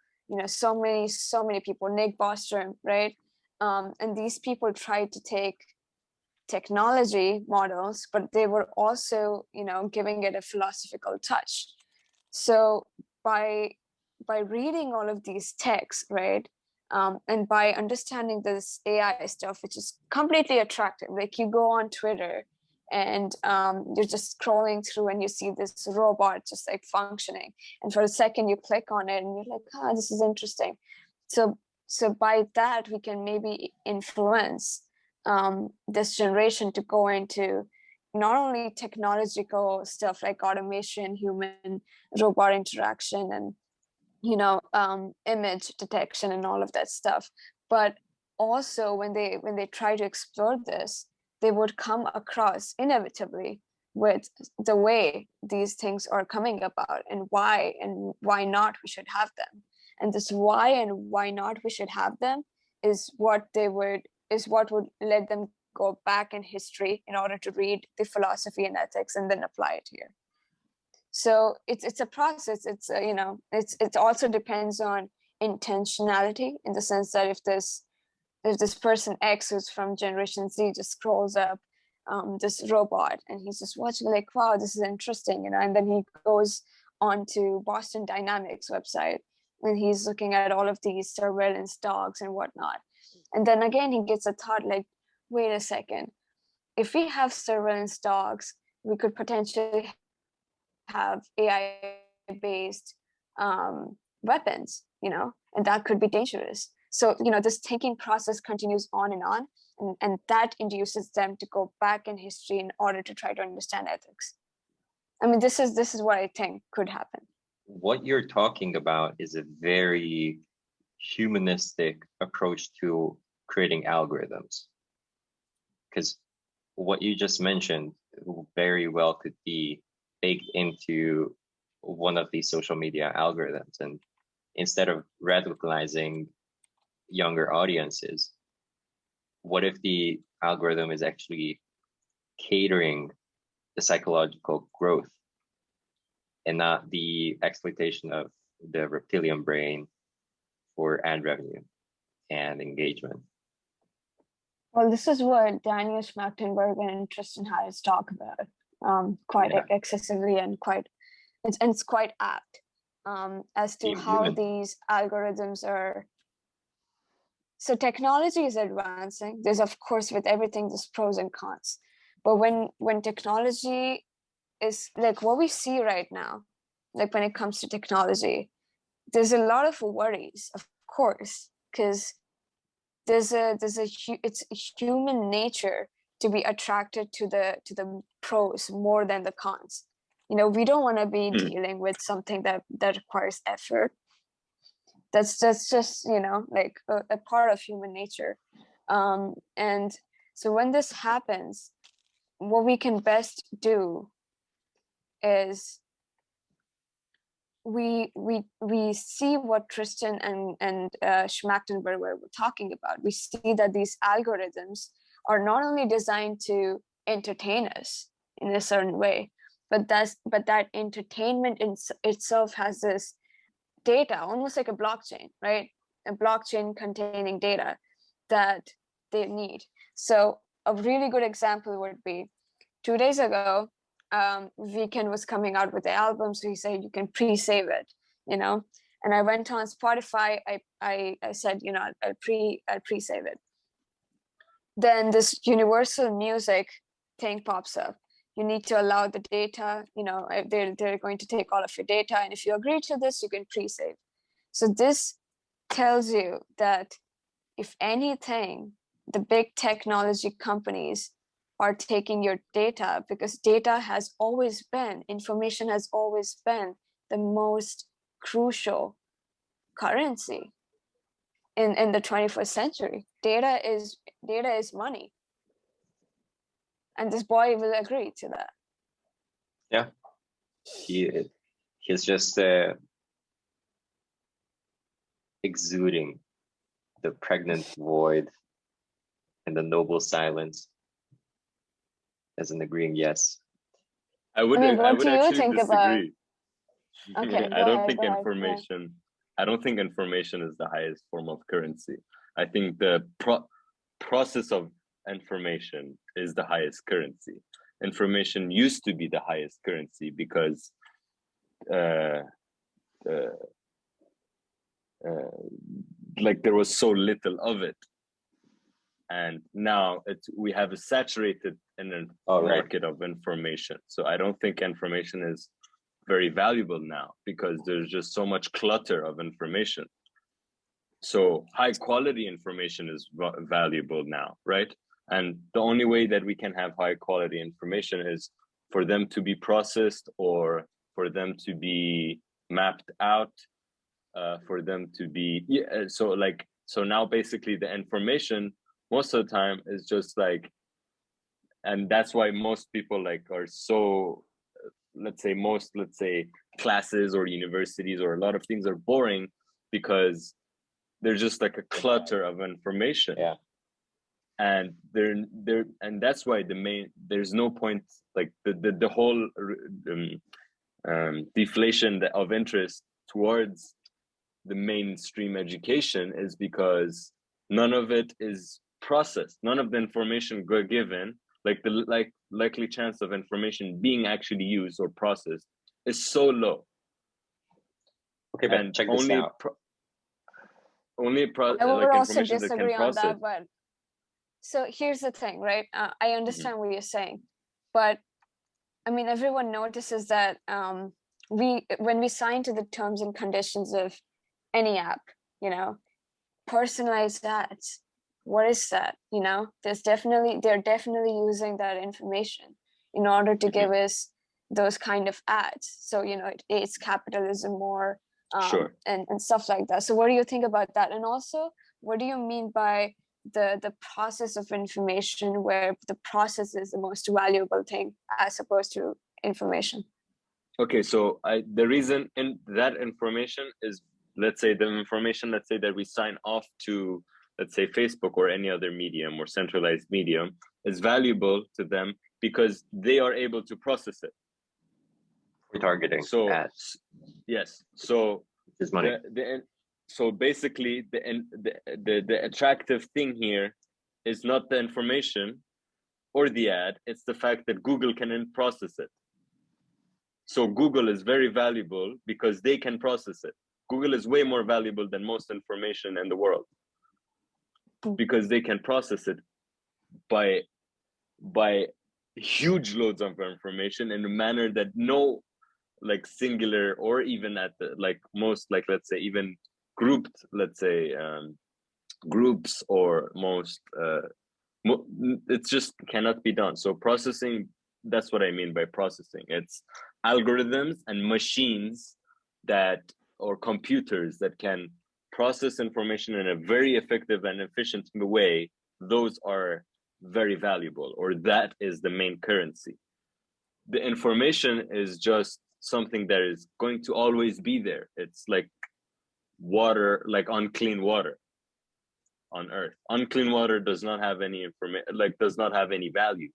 so many people, Nick Bostrom, right? And these people tried to take technology models, but they were also, giving it a philosophical touch. So by reading all of these texts, right, and by understanding this AI stuff, which is completely attractive, like you go on Twitter and you're just scrolling through and you see this robot just like functioning, and for a second you click on it and you're like, this is interesting. So by that we can maybe influence this generation to go into not only technological stuff like automation, human robot interaction, and image detection and all of that stuff, but also when they try to explore this, they would come across inevitably with the way these things are coming about and why not we should have them. And this why and why not we should have them is what would let them go back in history in order to read the philosophy and ethics and then apply it here. So it's a process. It's you know, it also depends on intentionality, in the sense that if this person X who's from Generation Z just scrolls up this robot and he's just watching like, wow, this is interesting, you know, and then he goes on to Boston Dynamics website and he's looking at all of these surveillance dogs and whatnot. And then again, he gets a thought like, wait a second, if we have surveillance dogs, we could potentially have AI-based weapons, you know, and that could be dangerous. So, you know, this thinking process continues on, and that induces them to go back in history in order to try to understand ethics. I mean, this is what I think could happen. What you're talking about is a very humanistic approach to creating algorithms. Because what you just mentioned very well could be baked into one of these social media algorithms. And instead of radicalizing younger audiences, what if the algorithm is actually catering the psychological growth and not the exploitation of the reptilian brain for ad revenue and engagement? Well, this is what Daniel Schmachtenberg and Tristan Harris talk about quite excessively, and it's quite apt as to how these algorithms are. So technology is advancing. There's, of course, with everything, there's pros and cons. But when technology is like what we see right now, like when it comes to technology, there's a lot of worries, of course, because it's human nature to be attracted to the pros more than the cons. You know, we don't want to be dealing with something that requires effort. That's just, you know, like a part of human nature. And so when this happens, what we can best do is we see what Tristan and Schmachtenberg were talking about. We see that these algorithms are not only designed to entertain us in a certain way, but that entertainment in itself has this data, almost like a blockchain, right? A blockchain containing data that they need. So a really good example would be 2 days ago, Weeknd was coming out with the album, so he said you can pre-save it, you know. And I went on Spotify. I said, you know, I'll pre-save it. Then this Universal Music thing pops up. You need to allow the data, you know, they're going to take all of your data, and if you agree to this, you can pre-save. So this tells you that if anything, the big technology companies are taking your data, because data has always been, information has always been the most crucial currency in the 21st century. Data is money. And this boy will agree to that. Yeah, he's just exuding the pregnant void and the noble silence as an agreeing yes. I would actually disagree. Okay, I don't think information is the highest form of currency. I think the process of information is the highest currency. Information used to be the highest currency because like there was so little of it, and now we have a saturated market of information. So I don't think information is very valuable now because there's just so much clutter of information. So high quality information is valuable now, right? And the only way that we can have high quality information is for them to be processed, or for them to be mapped out, for them to be, so now basically the information most of the time is just like, and that's why most people like are so, let's say classes or universities or a lot of things are boring because there's just like a clutter of information. Yeah. and and that's why there's no point, like the whole deflation of interest towards the mainstream education is because none of it is processed. None of the information given, like the likely chance of information being actually used or processed, is so low. Okay, but check this out. I would also disagree on that, but so here's the thing, right? I understand what you're saying, but I mean, everyone notices that when we sign to the terms and conditions of any app, you know, personalized ads, what is that? You know, they're definitely using that information in order to give us those kind of ads. So, you know, it's capitalism more, sure, and stuff like that. So what do you think about that? And also, what do you mean by the process of information, where the process is the most valuable thing as opposed to information? Okay, so the reason in that information is, let's say the information, let's say that we sign off to, let's say Facebook or any other medium or centralized medium, is valuable to them because they are able to process it. Retargeting. So ads. Yes, so is money. So basically the attractive thing here is not the information or the ad, it's the fact that Google can process it. So Google is very valuable because they can process it. Google is way more valuable than most information in the world because they can process it by huge loads of information in a manner that no, like, singular or even at the, like, most, like, let's say even grouped, let's say groups or most it just cannot be done. So processing, that's what I mean by processing. It's algorithms and machines that, or computers that can process information in a very effective and efficient way. Those are very valuable, or that is the main currency. The information is just something that is going to always be there. It's like water, like unclean water on earth. Unclean water does not have any information, like does not have any value.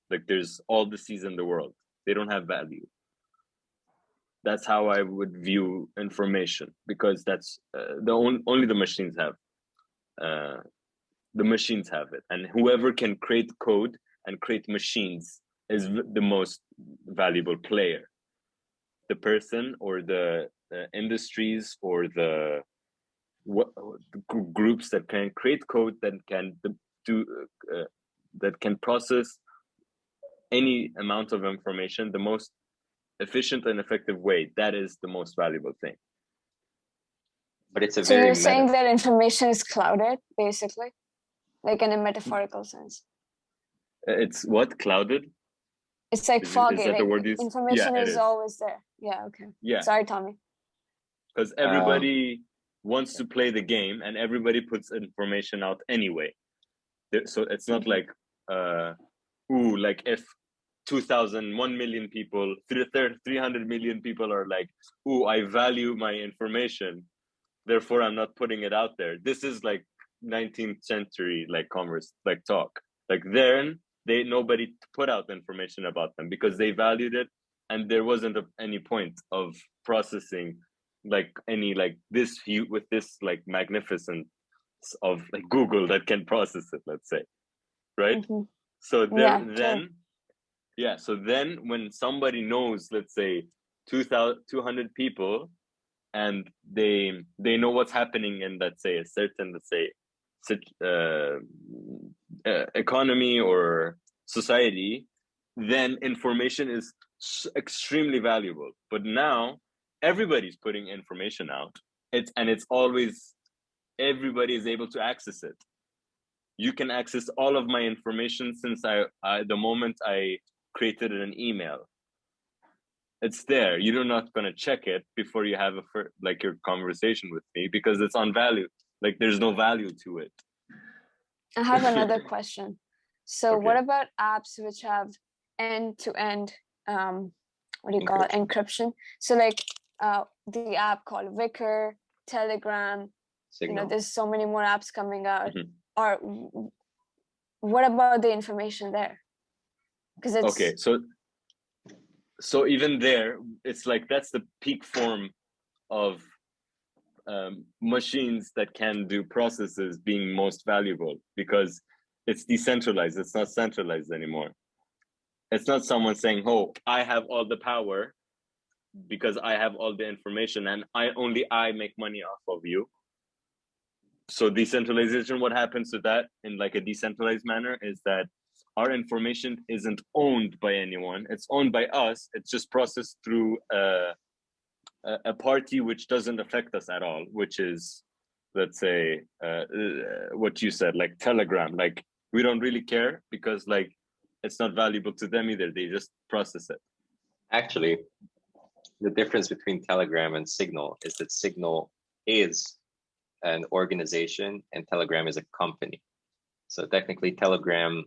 Like there's all the seas in the world, they don't have value. That's how I would view information, because that's only the machines have. The machines have it, and whoever can create code and create machines is the most valuable player. The person or the industries or the groups that can create code that can that can process any amount of information the most efficient and effective way, that is the most valuable thing. But it's a so you're saying that information is clouded, basically, like in a metaphorical sense? It's what? Clouded? It's like foggy. Is that the word information is always there. Yeah, okay. Yeah. Sorry, Tommy. Because everybody wants to play the game and everybody puts information out anyway. So it's not like, like if 1 million people, 300 million people are like, I value my information, therefore I'm not putting it out there. This is like 19th century, like talk. Like then nobody put out information about them because they valued it, and there wasn't any point of processing like any like this with this like magnificence of like Google that can process it, let's say, right? So so then when somebody knows, let's say 200 people, and they know what's happening in, let's say, a certain, let's say, economy or society, then information is extremely valuable. But now everybody's putting information out, it's always, everybody is able to access it. You can access all of my information since the moment I created an email. It's there. You're not going to check it before you have your conversation with me, because it's on value. Like there's no value to it. I have another question. So what about apps which have end-to-end, what do you call it, encryption? So like the app called Wicker, Telegram, Signal. You know, there's so many more apps coming out. Or what about the information there? Because it's okay. So even there, it's like that's the peak form of machines that can do processes being most valuable, because it's decentralized. It's not centralized anymore. It's not someone saying, oh, I have all the power because I have all the information and I make money off of you. So decentralization, what happens to that in like a decentralized manner is that our information isn't owned by anyone. It's owned by us. It's just processed through a party which doesn't affect us at all, which is, let's say, what you said, like Telegram. Like, we don't really care because like it's not valuable to them either. They just process it. Actually, the difference between Telegram and Signal is that Signal is an organization and Telegram is a company. So technically Telegram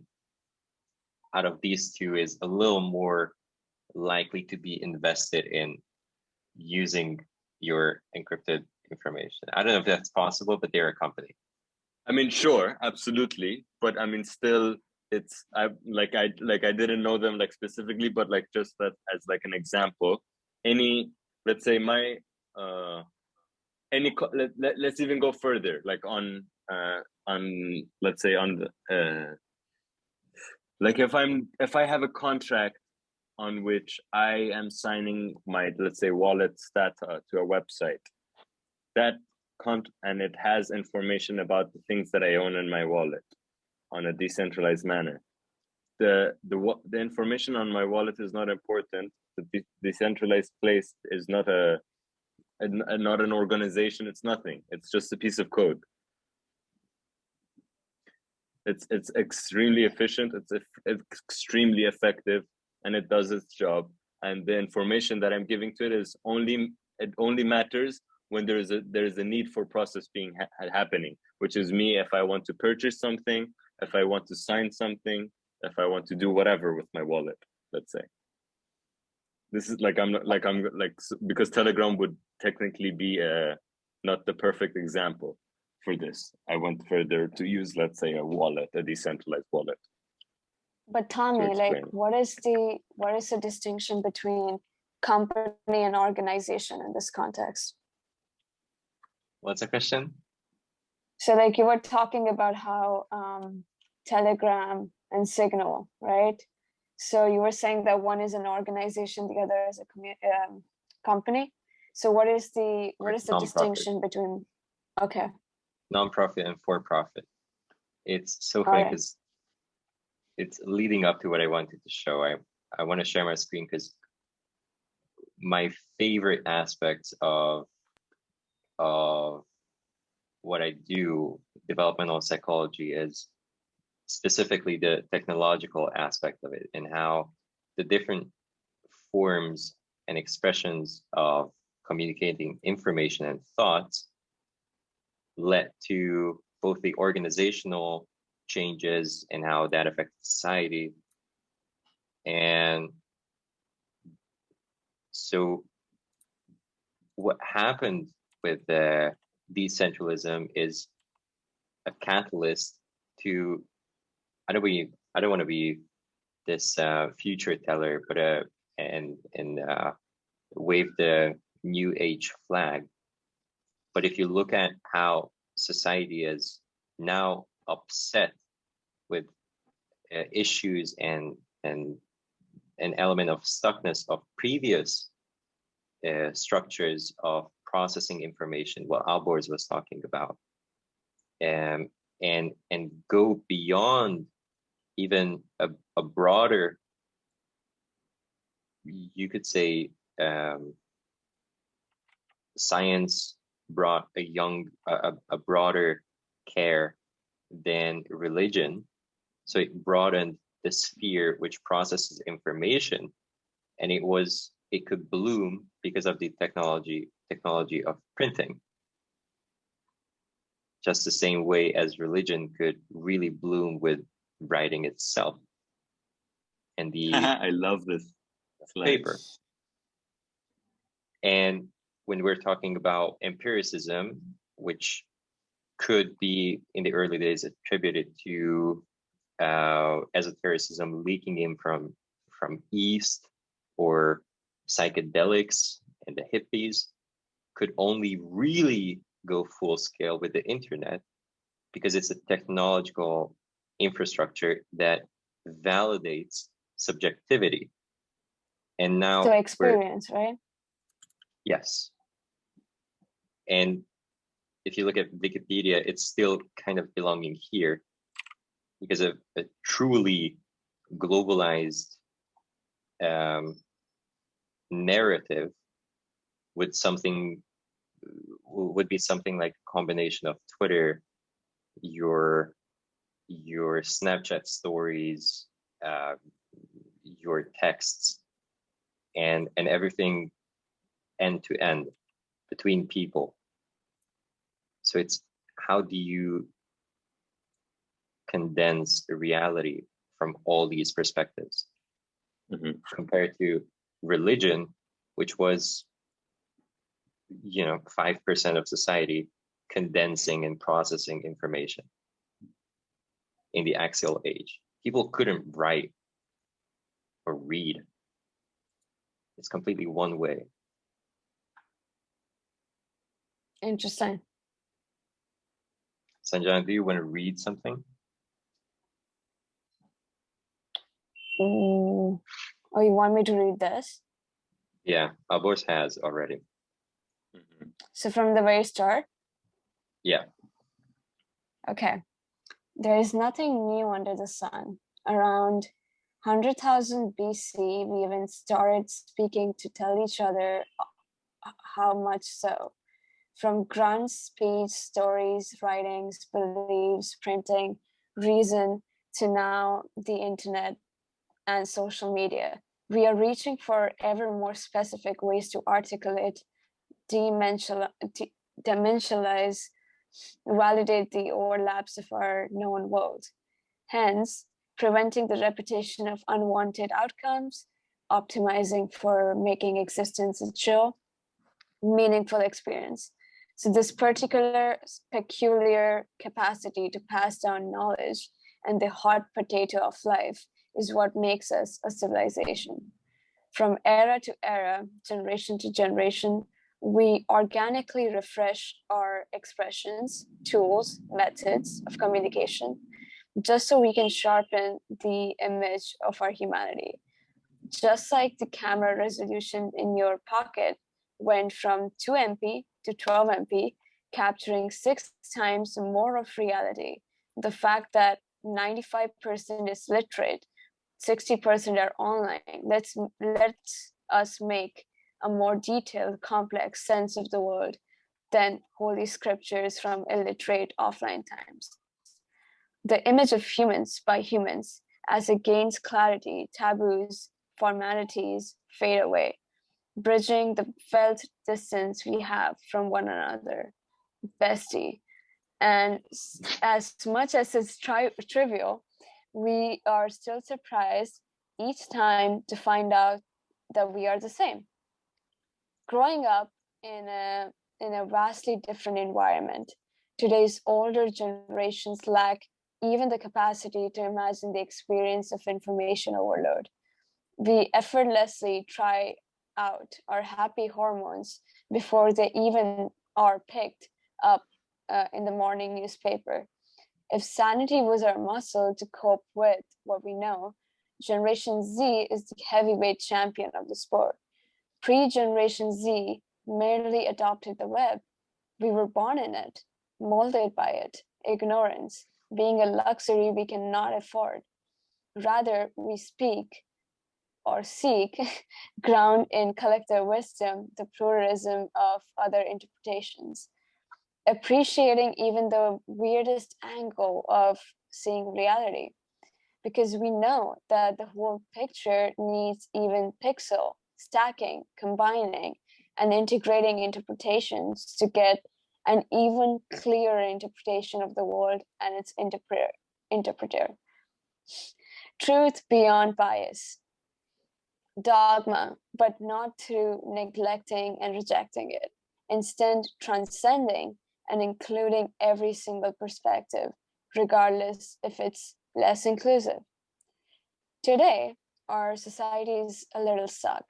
out of these two is a little more likely to be invested in using your encrypted information. I don't know if that's possible, but they're a company. I mean, sure, absolutely. But I mean, still, I didn't know them like specifically, but like just that as like an example, let's say let's even go further, like on let's say on the like if I have a contract on which I am signing my, let's say, wallet data to a website, and it has information about the things that I own in my wallet on a decentralized manner. The information on my wallet is not important. The decentralized place is not not an organization. It's nothing. It's just a piece of code. It's extremely efficient. It's extremely effective, and it does its job. And the information that I'm giving to it only matters when there is a need for process happening, which is me if I want to purchase something, if I want to sign something, if I want to do whatever with my wallet, let's say. This is because Telegram would technically be not the perfect example for this. I went further to use, let's say, a decentralized wallet. But Tomi, like, what is the distinction between company and organization in this context? What's the question? So like you were talking about how Telegram and Signal, right? So you were saying that one is an organization, the other is a company. So what is the distinction between? Okay. Non-profit and for-profit. It's so funny because it's leading up to what I wanted to show. I want to share my screen because my favorite aspects of what I do, developmental psychology, is specifically the technological aspect of it and how the different forms and expressions of communicating information and thoughts led to both the organizational changes and how that affects society. And so what happened with the decentralism is a catalyst to, I don't want to be this future teller, but and wave the new age flag. But if you look at how society is now upset with issues and an element of stuckness of previous structures of processing information, what Alborz was talking about, and go beyond even a broader, you could say, science brought a broader care than religion. So it broadened the sphere which processes information, and it could bloom because of the technology of printing. Just the same way as religion could really bloom with writing itself. And the I love this paper. And when we're talking about empiricism, which could be in the early days attributed to esotericism leaking in from East, or psychedelics and the hippies, could only really go full scale with the internet, because it's a technological infrastructure that validates subjectivity. And now So experience, right? Yes. And if you look at Wikipedia, it's still kind of belonging here, because a truly globalized narrative would be something like a combination of Twitter, your Snapchat stories, your texts, and everything end to end between people. So it's, how do you condense the reality from all these perspectives, compared to religion, which was 5% of society condensing and processing information in the axial age. People couldn't write or read. It's completely one way. Interesting. Sanjana, do you want to read something? Oh, you want me to read this? Yeah, Alborz has already. So from the very start? Yeah. Okay. There is nothing new under the sun. Around 100,000 BC, we even started speaking to tell each other how much so. From grunts, speech, stories, writings, beliefs, printing, reason, to now the internet and social media. We are reaching for ever more specific ways to articulate, dimensionalize, validate the overlaps of our known world. Hence, preventing the repetition of unwanted outcomes, optimizing for making existence a chill, meaningful experience. So this peculiar capacity to pass down knowledge and the hot potato of life is what makes us a civilization. From era to era, generation to generation, we organically refresh our expressions, tools, methods of communication, just so we can sharpen the image of our humanity. Just like the camera resolution in your pocket went from 2 MP to 12 MP, capturing 6 times more of reality. The fact that 95% is literate, 60% are online, lets us make a more detailed, complex sense of the world than holy scriptures from illiterate offline times. The image of humans by humans, as it gains clarity, taboos, formalities fade away, bridging the felt distance we have from one another. Bestie. And as much as it's trivial, we are still surprised each time to find out that we are the same. Growing up in a vastly different environment, today's older generations lack even the capacity to imagine the experience of information overload. We effortlessly try out our happy hormones before they even are picked up in the morning newspaper. If sanity was our muscle to cope with what we know, Generation Z is the heavyweight champion of the sport. Pre-Generation Z merely adopted the web. We were born in it, molded by it, ignorance being a luxury we cannot afford. Rather, we speak or seek ground in collective wisdom, the pluralism of other interpretations, appreciating even the weirdest angle of seeing reality, because we know that the whole picture needs even pixel stacking, combining, and integrating interpretations to get an even clearer interpretation of the world and its interpreter. Truth beyond bias. Dogma, but not through neglecting and rejecting it. Instead, transcending and including every single perspective, regardless if it's less inclusive. Today, our society is a little stuck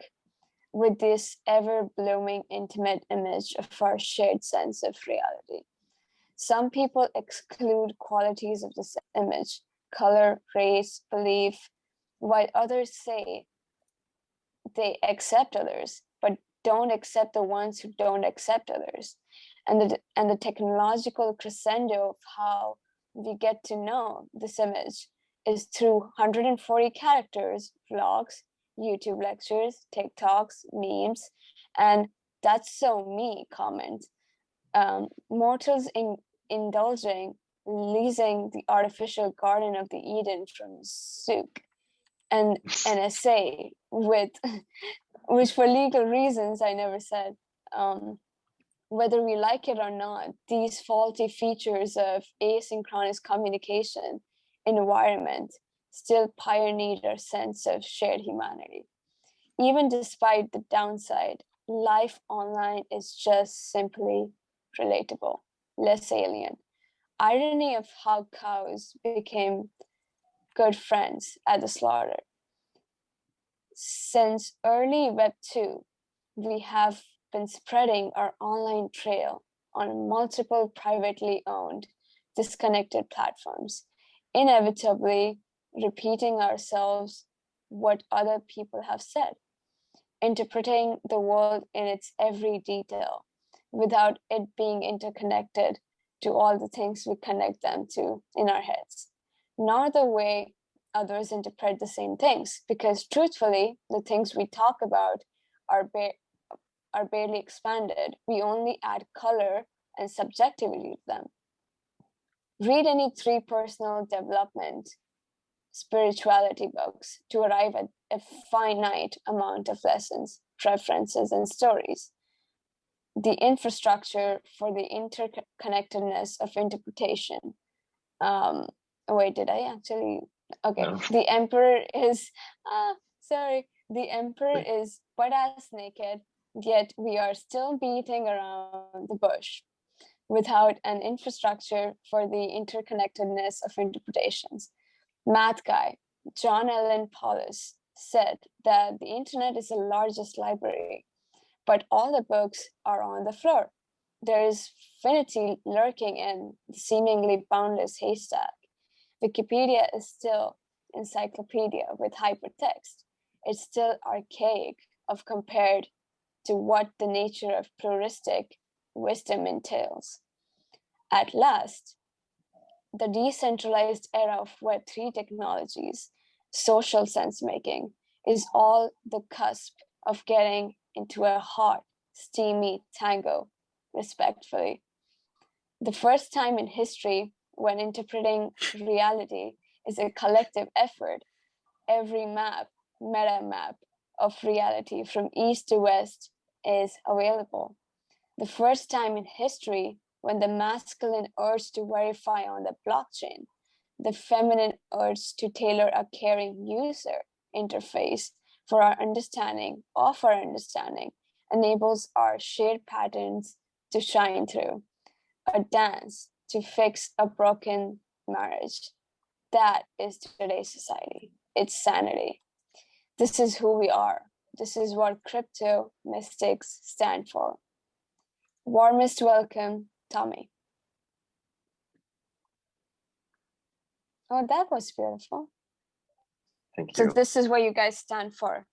with this ever-blooming intimate image of our shared sense of reality. Some people exclude qualities of this image, color, race, belief, while others say they accept others, but don't accept the ones who don't accept others. And the technological crescendo of how we get to know this image is through 140 characters, vlogs, YouTube lectures, TikToks, memes, and "that's so me" comment. Mortals indulging, leasing the artificial garden of the Eden from Zook, and an essay with, which for legal reasons I never said, whether we like it or not, these faulty features of asynchronous communication environment still pioneered our sense of shared humanity. Even despite the downside, life online is just simply relatable, less alien. Irony of how cows became good friends at the slaughter. Since early Web 2, we have been spreading our online trail on multiple privately owned, disconnected platforms, inevitably repeating ourselves what other people have said, interpreting the world in its every detail without it being interconnected to all the things we connect them to in our heads, nor the way others interpret the same things, because truthfully, the things we talk about are barely expanded. We only add color and subjectivity to them. Read any 3 personal development, spirituality books to arrive at a finite amount of lessons, references, and stories. The infrastructure for the interconnectedness of interpretation. Wait, did I actually? Okay, no. The emperor is, the emperor is butt-ass naked, yet we are still beating around the bush without an infrastructure for the interconnectedness of interpretations. Math guy, John Allen Paulus, said that the internet is the largest library, but all the books are on the floor. There is finity lurking in the seemingly boundless haystack. Wikipedia is still encyclopedia with hypertext. It's still archaic of compared to what the nature of pluralistic wisdom entails. At last, the decentralized era of Web3 technologies, social sense-making, is all the cusp of getting into a hot, steamy tango, respectfully. The first time in history when interpreting reality is a collective effort, every meta map of reality from east to west is available. The first time in history when the masculine urge to verify on the blockchain, the feminine urge to tailor a caring user interface for our understanding of our understanding enables our shared patterns to shine through. A dance to fix a broken marriage. That is today's society. It's sanity. This is who we are. This is what crypto mystics stand for. Warmest welcome, Tomi. Oh, that was beautiful. Thank you. So this is what you guys stand for.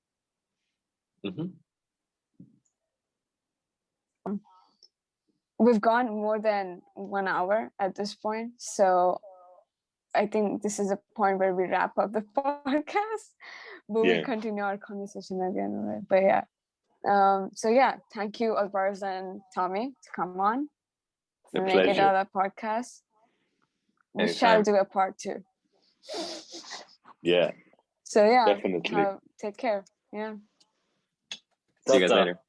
Mm-hmm. We've gone more than 1 hour at this point, so I think this is a point where we wrap up the podcast, but we'll continue our conversation again. But yeah, so yeah, thank you, Alborz and Tomi, to come on and make it out of podcast. We shall do a part 2. Yeah. So yeah, definitely. Take care. Yeah. See you guys later.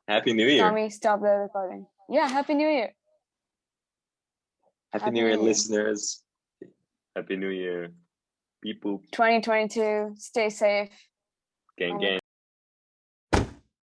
Happy New Year. Tomi, stop the recording. Yeah, Happy New Year. Happy New Year, listeners. Happy New Year, people. 2022. Stay safe. Gang, gang.